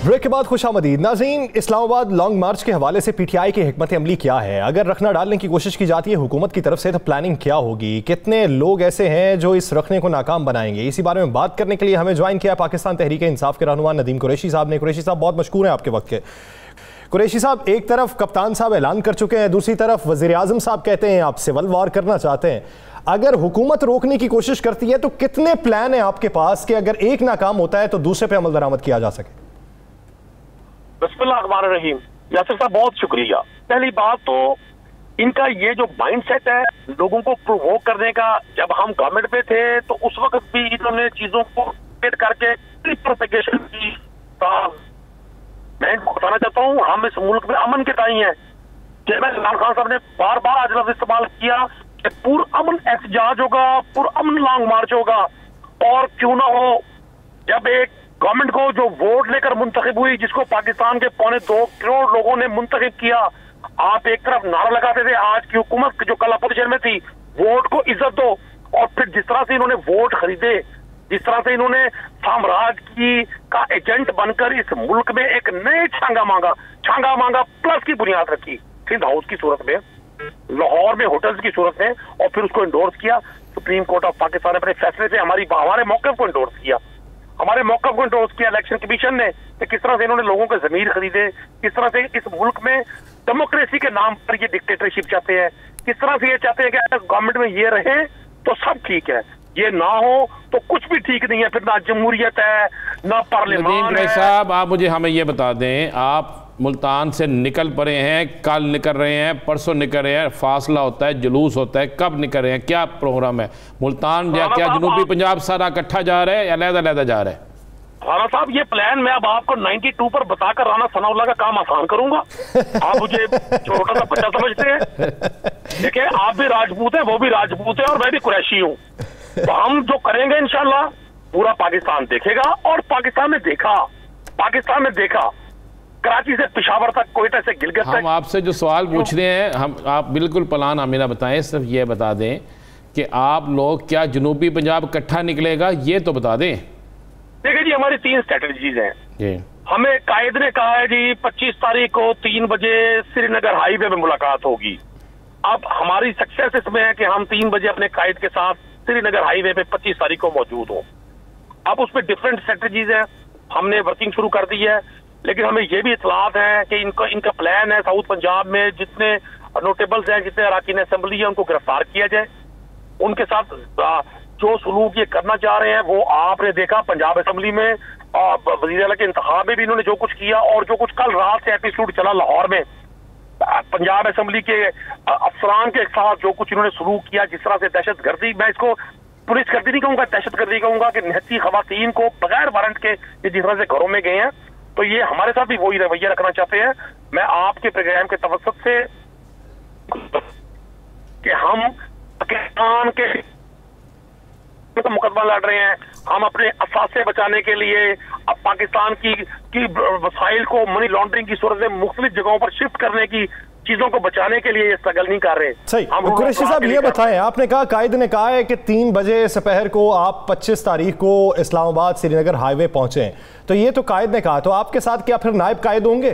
ब्रेक के बाद खुशामदीद नाज़रीन। इस्लामाबाद लॉन्ग मार्च के हवाले से पीटीआई की हिकमत अमली क्या है? अगर रखना डालने की कोशिश की जाती है हुकूमत की तरफ से तो प्लानिंग क्या होगी? कितने लोग ऐसे हैं जो इस रखने को नाकाम बनाएंगे? इसी बारे में बात करने के लिए हमें ज्वाइन किया पाकिस्तान तहरीक इंसाफ के रहनुमा नदीम कुरैशी साहब ने। कुरैशी साहब बहुत मशकूर हैं आपके वक्त के। कुरैशी साहब, एक तरफ कप्तान साहब ऐलान कर चुके हैं, दूसरी तरफ वज़ीर आज़म साहब कहते हैं आप सिविल वॉर करना चाहते हैं। अगर हुकूमत रोकने की कोशिश करती है तो कितने प्लान हैं आपके पास कि अगर एक नाकाम होता है तो दूसरे पे अमल दरामद किया जा सके? बिस्मिल्लाहिर्रहमानिर्रहीम। यासिर साहब बहुत शुक्रिया। पहली बात तो इनका ये जो माइंडसेट है लोगों को प्रोवोक करने का, जब हम गवर्नमेंट पे थे तो उस वक्त भी इन्होंने चीजों को पेट करके प्रोपेगेशन की। मैं बताना चाहता हूँ हम इस मुल्क में अमन के ताई हैं। चेयरमैन इमरान खान साहब ने बार बार आज लफ्ज इस्तेमाल किया कि पुरअमन एहतजाज होगा, पुरअमन लॉन्ग मार्च होगा। और क्यों ना हो, जब एक गवर्नमेंट को जो वोट लेकर मुंतखब हुई, जिसको पाकिस्तान के 2.25 करोड़ लोगों ने मुंतखब किया, आप एक तरफ नारा लगाते थे आज की हुकूमत जो कल अपोजिशन में थी वोट को इज्जत दो, और फिर जिस तरह से इन्होंने वोट खरीदे, जिस तरह से इन्होंने साम्राज्य की का एजेंट बनकर इस मुल्क में एक नए छांगा मांगा प्लस की बुनियाद रखी सिंध हाउस की सूरत में, लाहौर में होटल्स की सूरत में, और फिर उसको इंडोर्स किया। सुप्रीम कोर्ट ऑफ पाकिस्तान ने अपने फैसले से हमारे मौक़िफ़ को इंडोर्स किया, हमारे मौक़िफ़ को इंडोर्स किया इलेक्शन कमीशन ने कि किस तरह से इन्होंने लोगों के ज़मीर खरीदे, किस तरह से इस मुल्क में डेमोक्रेसी के नाम पर ये डिक्टेटरशिप चाहते हैं, किस तरह से ये चाहते हैं कि अगर गवर्नमेंट में ये रहे तो सब ठीक है, ये ना हो तो कुछ भी ठीक नहीं है, फिर ना जमहूरियत है ना पार्लियामान है। साहब आप मुझे हमें ये बता दें, आप मुल्तान से निकल पड़े हैं, कल निकल रहे हैं, परसों निकल रहे हैं, फासला होता है, जुलूस होता है, कब निकल रहे हैं, क्या प्रोग्राम है? मुल्तान या क्या जनूबी पंजाब सारा इकट्ठा जा रहा है या अलग-अलग जा रहा है? राना साहब ये प्लान मैं अब आपको 92 पर बताकर राना सनाउल्लाह का काम आसान करूंगा। आप मुझे छोटा सा बच्चा समझते हैं। देखिए आप भी राजपूत हैं, वो भी राजपूत है, और मैं भी कुरैशी हूँ। तो हम जो करेंगे इंशाल्लाह पूरा पाकिस्तान देखेगा, और पाकिस्तान ने देखा कराची से पेशावर तक, कोयटा से गिलगित तक। हम आपसे जो सवाल पूछ रहे हैं आप बिल्कुल प्लान आमिना बताएं, सिर्फ ये बता दें कि आप लोग क्या जनूबी पंजाब इकट्ठा निकलेगा, ये तो बता दें। देखिए जी हमारी 3 स्ट्रेटजीज हैं। हमें कायद ने कहा है जी 25 तारीख को 3 बजे श्रीनगर हाईवे में मुलाकात होगी। अब हमारी सक्सेस इसमें है कि हम 3 बजे अपने कायद के साथ श्रीनगर हाईवे पे 25 तारीख को मौजूद हो। अब उसमें डिफरेंट स्ट्रेटजीज हैं, हमने वर्किंग शुरू कर दी है, लेकिन हमें यह भी इतलात है कि इनका प्लान है साउथ पंजाब में जितने नोटेबल्स हैं, जितने अरकान असेंबली है, उनको गिरफ्तार किया जाए। उनके साथ जो सलूक ये करना चाह रहे हैं वो आपने देखा पंजाब असेंबली में, वज़ीर आला के इंतखाब में भी इन्होंने जो कुछ किया, और जो कुछ कल रात से एपिसोड चला लाहौर में पंजाब असेंबली के अफसरान के साथ जो कुछ इन्होंने सलूक किया, जिस तरह से दहशतगर्दी, मैं इसको पुलिस गर्दी नहीं कहूंगा, दहशतगर्दी कहूंगा कि निहत्ती खवातीन को बगैर वारंट के ये जिस तरह से घरों में गए हैं, तो ये हमारे साथ भी वही रवैया रखना चाहते हैं। मैं आपके प्रोग्राम के तवज्जुह से कि हम पाकिस्तान के तो मुकदमा लड़ रहे हैं, हम अपने असासे बचाने के लिए अब पाकिस्तान की वसाइल को मनी लॉन्ड्रिंग की सूरत में मुख्तलिफ जगहों पर शिफ्ट करने की चीजों को बचाने के लिए ये स्ट्रगल नहीं कर रहे। सही। कुरैशी साहब ये बताएं, आपने कहा कायद ने कहा है कि 3 बजे दोपहर को आप 25 तारीख को इस्लामाबाद श्रीनगर हाईवे पहुंचे, तो ये तो कायद ने कहा, तो आपके साथ क्या फिर नायब कायद होंगे?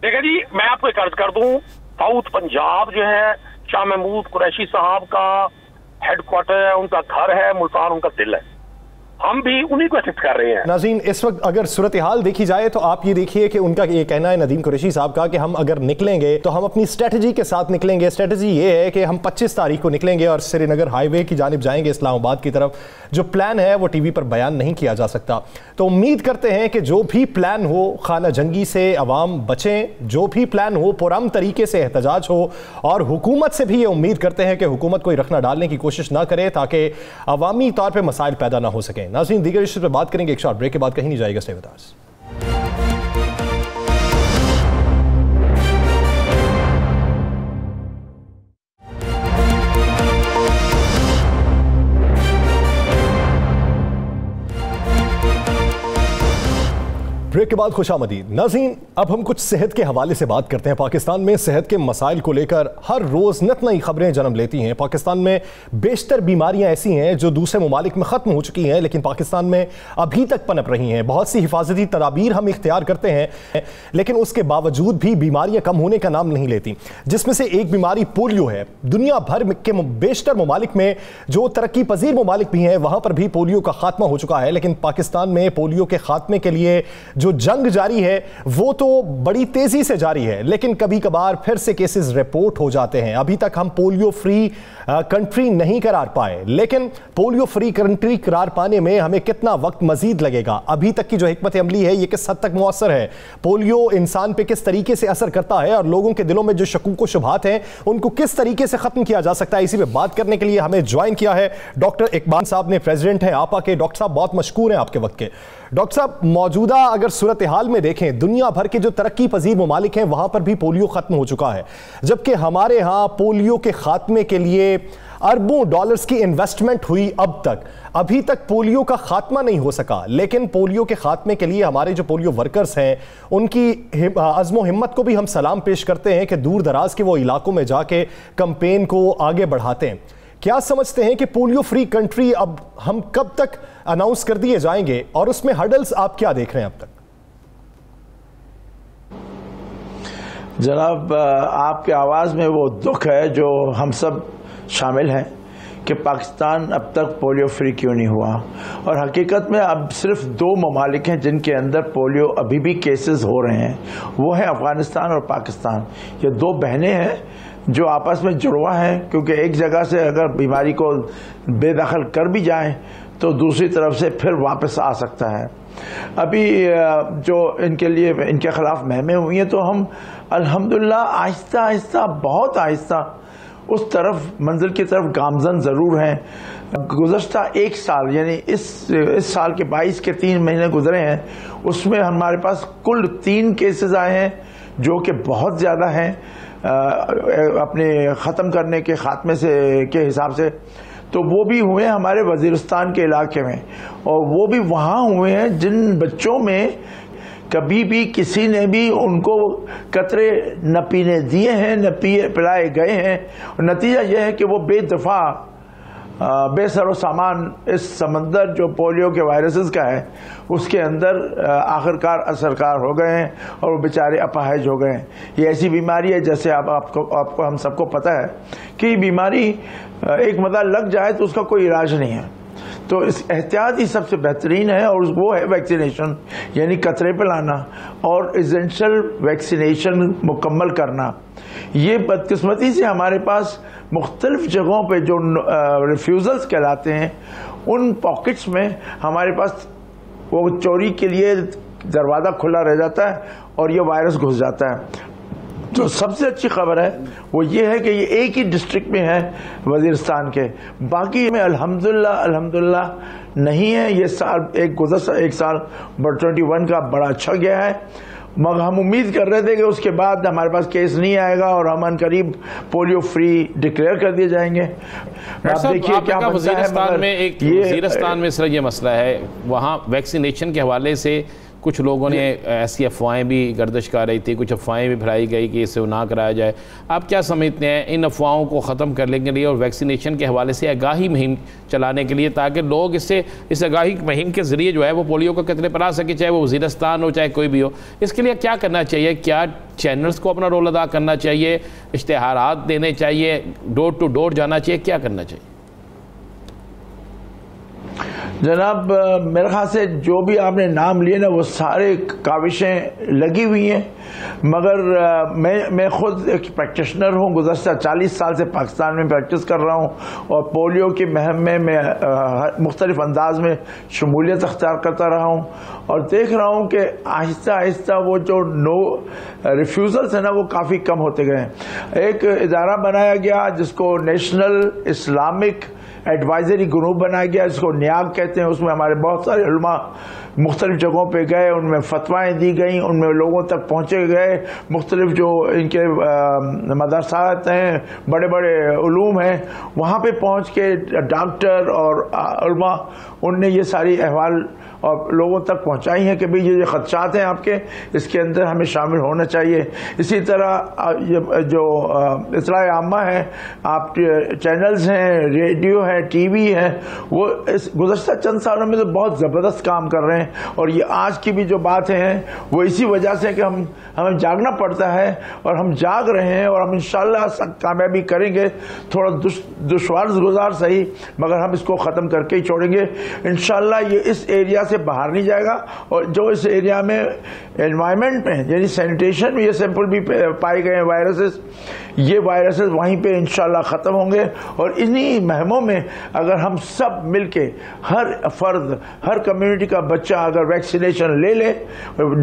देखिए जी मैं आपको एक अर्ज कर दूं, साउथ पंजाब जो है शाह महमूद कुरैशी साहब का हेडक्वार्टर है, उनका घर है, मुल्तान उनका दिल है, हम भी उन्हीं को असिस्ट कर रहे हैं। नाज़रीन इस वक्त अगर सूरत हाल देखी जाए तो आप ये देखिए कि उनका ये कहना है नदीम कुरैशी साहब का कि हम अगर निकलेंगे तो हम अपनी स्ट्रेटजी के साथ निकलेंगे। स्ट्रेटजी ये है कि हम 25 तारीख को निकलेंगे और श्रीनगर हाईवे की जानिब जाएंगे इस्लामाबाद की तरफ। जो प्लान है वो टीवी पर बयान नहीं किया जा सकता। तो उम्मीद करते हैं कि जो भी प्लान हो खाना जंगी से अवाम बचें, जो भी प्लान हो पुरअमन तरीके से एहतजाज हो, और हुकूमत से भी ये उम्मीद करते हैं कि हुकूमत कोई रखना डालने की कोशिश ना करे ताकि अवामी तौर पर मसाइल पैदा ना हो सकें। नाज़रीन दीगर इश्यूज़ पर बात करेंगे एक शॉर्ट ब्रेक के बाद, कहीं नहीं जाएगा, स्टे विद अस। ब्रेक के बाद खुशामदीद नाज़रीन। अब हम कुछ सेहत के हवाले से बात करते हैं। पाकिस्तान में सेहत के मसाइल को लेकर हर रोज़ नत नई खबरें जन्म लेती हैं। पाकिस्तान में बेशतर बीमारियां ऐसी हैं जो दूसरे ममालिक में ख़त्म हो चुकी हैं, लेकिन पाकिस्तान में अभी तक पनप रही हैं। बहुत सी हिफाजती तदाबीर हम इख्तियार करते हैं, लेकिन उसके बावजूद भी बीमारियां कम होने का नाम नहीं लेती, जिसमें से एक बीमारी पोलियो है। दुनिया भर के बेशतर ममालिक में, जो तरक्की पजीर ममालिक भी हैं, वहाँ पर भी पोलियो का खात्मा हो चुका है, लेकिन पाकिस्तान में पोलियो के खात्मे के लिए जो जंग जारी है वो तो बड़ी तेजी से जारी है, लेकिन कभी कभार फिर से केसेस रिपोर्ट हो जाते हैं। अभी तक हम पोलियो फ्री कंट्री नहीं करार पाए, लेकिन पोलियो फ्री कंट्री करार पाने में हमें कितना वक्त मजीद लगेगा? अभी तक की जो हिकमत अमली है ये किस हद तक मुअस्सर है? पोलियो इंसान पे किस तरीके से असर करता है और लोगों के दिलों में जो शकूक व शुबहात हैं उनको किस तरीके से खत्म किया जा सकता है? इसी पे बात करने के लिए हमें ज्वाइन किया है डॉक्टर इकबाल साहब ने, प्रेसिडेंट है आपा के। डॉक्टर साहब बहुत मशकूर हैं आपके वक्त के। डॉक्टर साहब, मौजूदा अगर सूरत हाल में देखें, दुनिया भर के जो तरक्की पजीर ममालिक हैं वहां पर भी पोलियो खत्म हो चुका है, जबकि हमारे यहाँ पोलियो के खात्मे के लिए अरबों डॉलर्स की इन्वेस्टमेंट हुई। अभी तक पोलियो का खात्मा नहीं हो सका, लेकिन पोलियो के खात्मे के लिए हमारे जो पोलियो वर्कर्स हैं उनकी अज़्मो हिम्मत को भी हम सलाम पेश करते हैं कि दूर दराज के वो इलाकों में जाके कैंपेन को आगे बढ़ाते हैं। क्या समझते हैं कि पोलियो फ्री कंट्री अब हम कब तक अनाउंस कर दिए जाएंगे और उसमें हर्डल्स आप क्या देख रहे हैं अब तक? जनाब, आपके आवाज़ में वो दुख है जो हम सब शामिल हैं कि पाकिस्तान अब तक पोलियो फ्री क्यों नहीं हुआ। और हकीकत में अब सिर्फ 2 ममालिक हैं जिनके अंदर पोलियो अभी भी केसेस हो रहे हैं, वो है अफ़गानिस्तान और पाकिस्तान। ये 2 बहनें हैं जो आपस में जुड़वा हैं, क्योंकि एक जगह से अगर बीमारी को बेदखल कर भी जाएं तो दूसरी तरफ से फिर वापस आ सकता है। अभी जो इनके लिए इनके खिलाफ मुहिमें हुई हैं, तो हम अल्हम्दुलिल्लाह आहिस्ता आहिस्ता, बहुत आहिस्ता उस तरफ मंजिल की तरफ गामजन ज़रूर हैं। गुज़श्ता 1 साल यानी इस साल के 22 के 3 महीने गुजरे हैं, उसमें हमारे पास कुल 3 केसेस आए हैं जो कि बहुत ज़्यादा हैं अपने ख़त्म करने के खात्मे से के हिसाब से। तो वो भी हुए हैं हमारे वज़ीरिस्तान के इलाके में, और वो भी वहाँ हुए हैं जिन बच्चों में कभी भी किसी ने भी उनको कतरे न पीने दिए हैं, न पिलाए गए हैं। और नतीजा यह है कि वो बेदफा बेसरो सामान इस समंदर जो पोलियो के वायरसेस का है उसके अंदर आखिरकार असरकार हो गए हैं और वो बेचारे अपाहिज हो गए हैं। ये ऐसी बीमारी है, जैसे आपको हम सबको पता है कि बीमारी एक मदा लग जाए तो उसका कोई इलाज नहीं है। तो इस एहतियात ही सबसे बेहतरीन है, और वो है वैक्सीनेशन, यानी कतरे पे लाना और एसेंशियल वैक्सीनेशन मुकम्मल करना। ये बदकिस्मती से हमारे पास मुख्तलिफ जगहों पे जो रिफ्यूज़ल्स कहलाते हैं, उन पॉकेट्स में हमारे पास वो चोरी के लिए दरवाज़ा खुला रह जाता है और ये वायरस घुस जाता है। जो सबसे अच्छी खबर है वो ये है कि ये एक ही डिस्ट्रिक्ट में है वज़ीरिस्तान के, बाकी में अल्हम्दुलिल्लाह नहीं है। ये साल एक साल 21 का बड़ा अच्छा गया है, मगर हम उम्मीद कर रहे थे कि उसके बाद हमारे पास केस नहीं आएगा और हम अनकरीब पोलियो फ्री डिक्लेयर कर दिए जाएंगे। आप देखिए क्या वज़ीरिस्तान में वज़ीरिस्तान में सर ये मसला है, वहाँ वैक्सीनेशन के हवाले से कुछ लोगों ने ऐसी अफवाहें भी गर्दिश कर रही थी, कुछ अफवाहें भी फैलाई गई कि इसे ना कराया जाए। आप क्या समझते हैं इन अफवाहों को ख़त्म करने के लिए और वैक्सीनेशन के हवाले से आगाही मुहिम चलाने के लिए, ताकि लोग इस आगाही मुहिम के ज़रिए जो है वो पोलियो को कतरे पर आ सके, चाहे वो वज़ीरिस्तान हो चाहे कोई भी हो? इसके लिए क्या करना चाहिए? क्या चैनल्स को अपना रोल अदा करना चाहिए, इश्तिहारात देने चाहिए, डोर टू डोर जाना चाहिए, क्या करना चाहिए? जनाब, मेरे ख्याल से जो भी आपने नाम लिए ना वो सारे काविशें लगी हुई हैं, मगर मैं खुद एक प्रैक्टिशनर हूँ। गुज़श्ता 40 साल से पाकिस्तान में प्रैक्टिस कर रहा हूँ और पोलियो की मुहिम में मैं मुख्तलिफ अंदाज में शमूलियत अख्तियार करता रहा हूँ, और देख रहा हूँ कि आहिस्ता आहिस्ता वो जो रिफ्यूज़ल्स है ना वो काफ़ी कम होते गए। एक इदारा बनाया गया जिसको नेशनल इस्लामिक एडवाइजरी ग्रुप बनाया गया, जिसको न्याग कहते हैं। उसमें हमारे बहुत सारे उलमा मुख्तलिफ जगहों पे गए, उनमें फतवाएँ दी गई, उनमें लोगों तक पहुँचे गए। मुख्तलिफ जो इनके मदरसात हैं, बड़े बड़े उलूम हैं, वहाँ पे पहुँच के डॉक्टर और उलमा उनने ये सारी अहवाल और लोगों तक पहुंचाई हैं कि भाई ये खदशात हैं आपके, इसके अंदर हमें शामिल होना चाहिए। इसी तरह जो इत्तला आम्मा है, आप चैनल्स हैं, रेडियो है, टीवी है, वो इस गुज़श्ता चंद सालों में तो बहुत ज़बरदस्त काम कर रहे हैं। और ये आज की भी जो बातें हैं वो इसी वजह से कि हमें जागना पड़ता है और हम जाग रहे हैं और हम इंशाअल्लाह कामयाबी करेंगे। थोड़ा दुश्वार गुजार सही, मगर हम इसको ख़त्म करके ही छोड़ेंगे इंशाअल्लाह। ये इस एरिया से बाहर नहीं जाएगा और जो इस एरिया में एनवायरनमेंट में यानी सैनिटेशन में ये सैंपल भी पाए गए हैं वायरसेस, ये वायरसेस वहीं पे इंशाअल्लाह ख़त्म होंगे। और इन्हीं मुहिमों में अगर हम सब मिलके हर फर्द, हर कम्युनिटी का बच्चा अगर वैक्सीनेशन ले ले,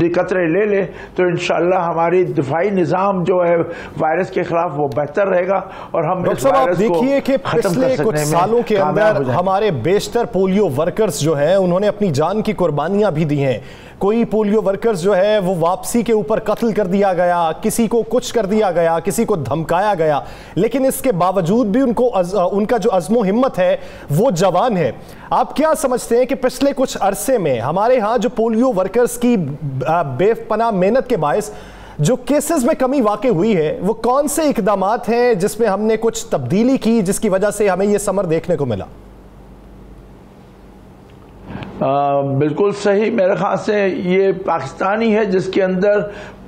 कतरे ले ले, तो इंशाअल्लाह हमारी दिफाई निज़ाम जो है वायरस के खिलाफ वो बेहतर रहेगा। और हम डॉक्टर साहब आप देखिए कि पिछले कुछ सालों के अंदर हमारे बेशतर पोलियो वर्कर्स जो हैं उन्होंने अपनी जान की कुर्बानियां भी दी हैं। कोई पोलियो वर्कर्स जो है वो वापसी के ऊपर कत्ल कर दिया गया, किसी को कुछ कर दिया गया, किसी को धमकाया गया, लेकिन इसके बावजूद भी उनका जो अज़्मो हिम्मत है वो जवान है। आप क्या समझते हैं कि पिछले कुछ अरसे में हमारे यहाँ जो पोलियो वर्कर्स की बेपनाह मेहनत के बायस जो केसेस में कमी वाकई हुई है, वो कौन से इकदामात हैं जिसमें हमने कुछ तब्दीली की जिसकी वजह से हमें ये समर देखने को मिला? बिल्कुल सही, मेरे ख्याल से ये पाकिस्तान ही है जिसके अंदर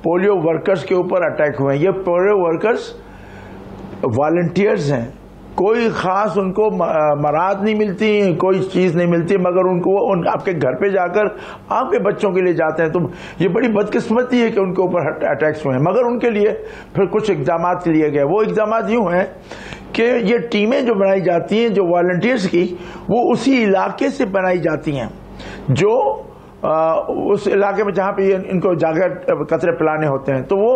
पोलियो वर्कर्स के ऊपर अटैक हुए हैं। ये पोलियो वर्कर्स वॉलंटियर्स हैं, कोई ख़ास उनको मराद नहीं मिलती, कोई चीज़ नहीं मिलती, मगर उनको आपके घर पे जाकर आपके बच्चों के लिए जाते हैं। तो ये बड़ी बदकिस्मती है कि उनके ऊपर अटैक्स हुए हैं, मगर उनके लिए फिर कुछ इक़दाम लिए गए। वो इक़दाम यूँ हैं कि ये टीमें जो बनाई जाती हैं जो वॉलंटियर्स की, वो उसी इलाके से बनाई जाती हैं जो उस इलाके में जहाँ पे इनको जाकर कतरे पिलाने होते हैं। तो वो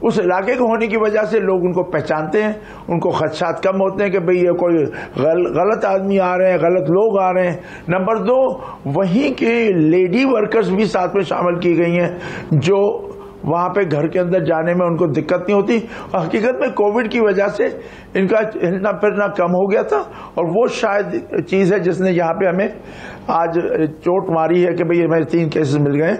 उस इलाके के होने की वजह से लोग उनको पहचानते हैं, उनको खदशात कम होते हैं कि भाई ये कोई गलत आदमी आ रहे हैं, गलत लोग आ रहे हैं। नंबर 2, वहीं के लेडी वर्कर्स भी साथ में शामिल की गई हैं जो वहाँ पे घर के अंदर जाने में उनको दिक्कत नहीं होती। और हकीकत में कोविड की वजह से इनका हिलना फिरना कम हो गया था और वो शायद चीज़ है जिसने यहाँ पे हमें आज चोट मारी है कि भाई हमें 3 केसेस मिल गए।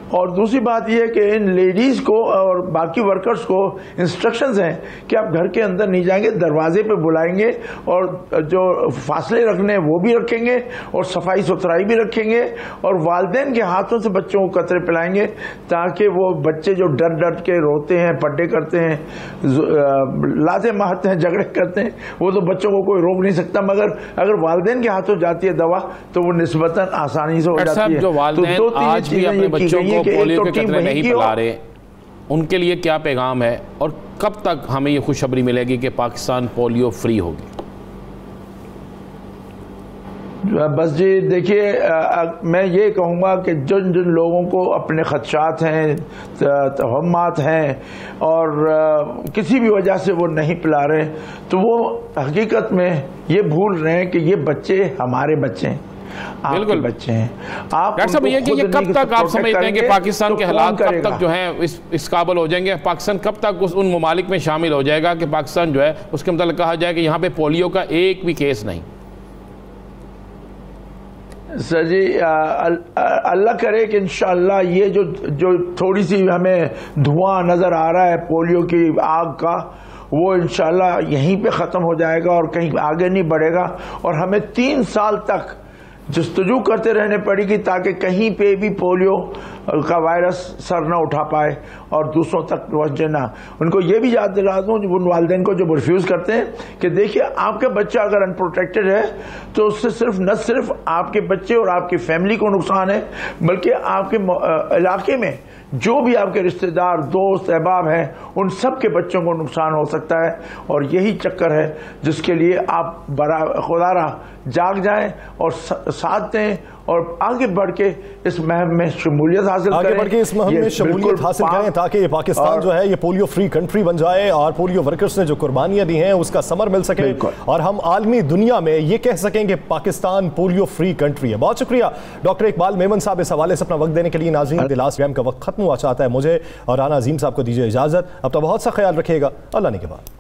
और दूसरी बात यह है कि इन लेडीज़ को और बाकी वर्कर्स को इंस्ट्रक्शंस हैं कि आप घर के अंदर नहीं जाएंगे, दरवाजे पे बुलाएंगे और जो फासले रखने हैं वो भी रखेंगे और सफाई सुथराई भी रखेंगे और वालिदैन के हाथों से बच्चों को कतरे पिलाएंगे ताकि वो बच्चे जो डर डर के रोते हैं, पड्डे करते हैं, लाते मारते हैं, झगड़े करते हैं, वो तो बच्चों को कोई रोक नहीं सकता। मगर अगर वालिदैन के हाथों जाती है दवा तो वो निस्बतन आसानी से हो जाती है। जो वालिदैन तो आज भी अपने बच्चों को पोलियो के कतरे नहीं पिला रहे, उनके लिए क्या पैगाम है और कब तक हमें ये खुशखबरी मिलेगी कि पाकिस्तान पोलियो फ्री होगी? बस जी देखिए, मैं ये कहूँगा कि जिन जिन लोगों को अपने खदशात हैं, तहम्मात हैं और किसी भी वजह से वो नहीं पिला रहे, तो वो हकीकत में ये भूल रहे हैं कि ये बच्चे हमारे बच्चे हैं, बिल्कुल बच्चे हैं। आप डॉक्टर साहब ये कि ये कब तक आप समझते हैं कि पाकिस्तान के हालात कब तक जो हैं इस काबिल हो जाएंगे? पाकिस्तान कब तक उन ममालिक में शामिल हो जाएगा कि पाकिस्तान जो है उसके मतलब कहा जाए कि यहाँ पे पोलियो का एक भी केस नहीं? सर जी, अल्लाह करे कि इंशाअल्लाह ये जो थोड़ी सी हमें धुआं नज़र आ रहा है पोलियो की आग का, वो इंशाअल्लाह यहीं पे ख़त्म हो जाएगा और कहीं आगे नहीं बढ़ेगा। और हमें 3 साल तक जस्तजू करते रहने पड़ेगी ताकि कहीं पे भी पोलियो का वायरस सर न उठा पाए और दूसरों तक पहुँचे ना। उनको ये भी याद दिला दूँ उन वालिदैन को जो रिफ्यूज़ करते हैं कि देखिए आपका बच्चा अगर अनप्रोटेक्टेड है तो उससे न सिर्फ आपके बच्चे और आपकी फैमिली को नुकसान है, बल्कि आपके इलाके में जो भी आपके रिश्तेदार, दोस्त, अहबाब हैं, उन सब के बच्चों को नुकसान हो सकता है। और यही चक्कर है जिसके लिए आप खुदारा जाग जाएं और साथ दें और आगे बढ़ के इस मुहिम में शमूलियत हासिल करें, आगे बढ़ के इस मुहिम में शमूलियत हासिल करें ताकि ये पाकिस्तान जो है ये पोलियो फ्री कंट्री बन जाए और पोलियो वर्कर्स ने जो कुर्बानियां दी हैं उसका समर मिल सके और हम आलमी दुनिया में ये कह सकें कि पाकिस्तान पोलियो फ्री कंट्री है। बहुत शुक्रिया डॉक्टर इकबाल मेमन साहब इस हवाले से अपना वक्त देने के लिए। नाज़रीन, द लास्ट प्रोग्राम का वक्त खत्म हुआ चाहता है, मुझे और राना अजीम साहब को दीजिए इजाजत। अब तो बहुत सा ख्याल रखिएगा, अल्लाह ने के बाद।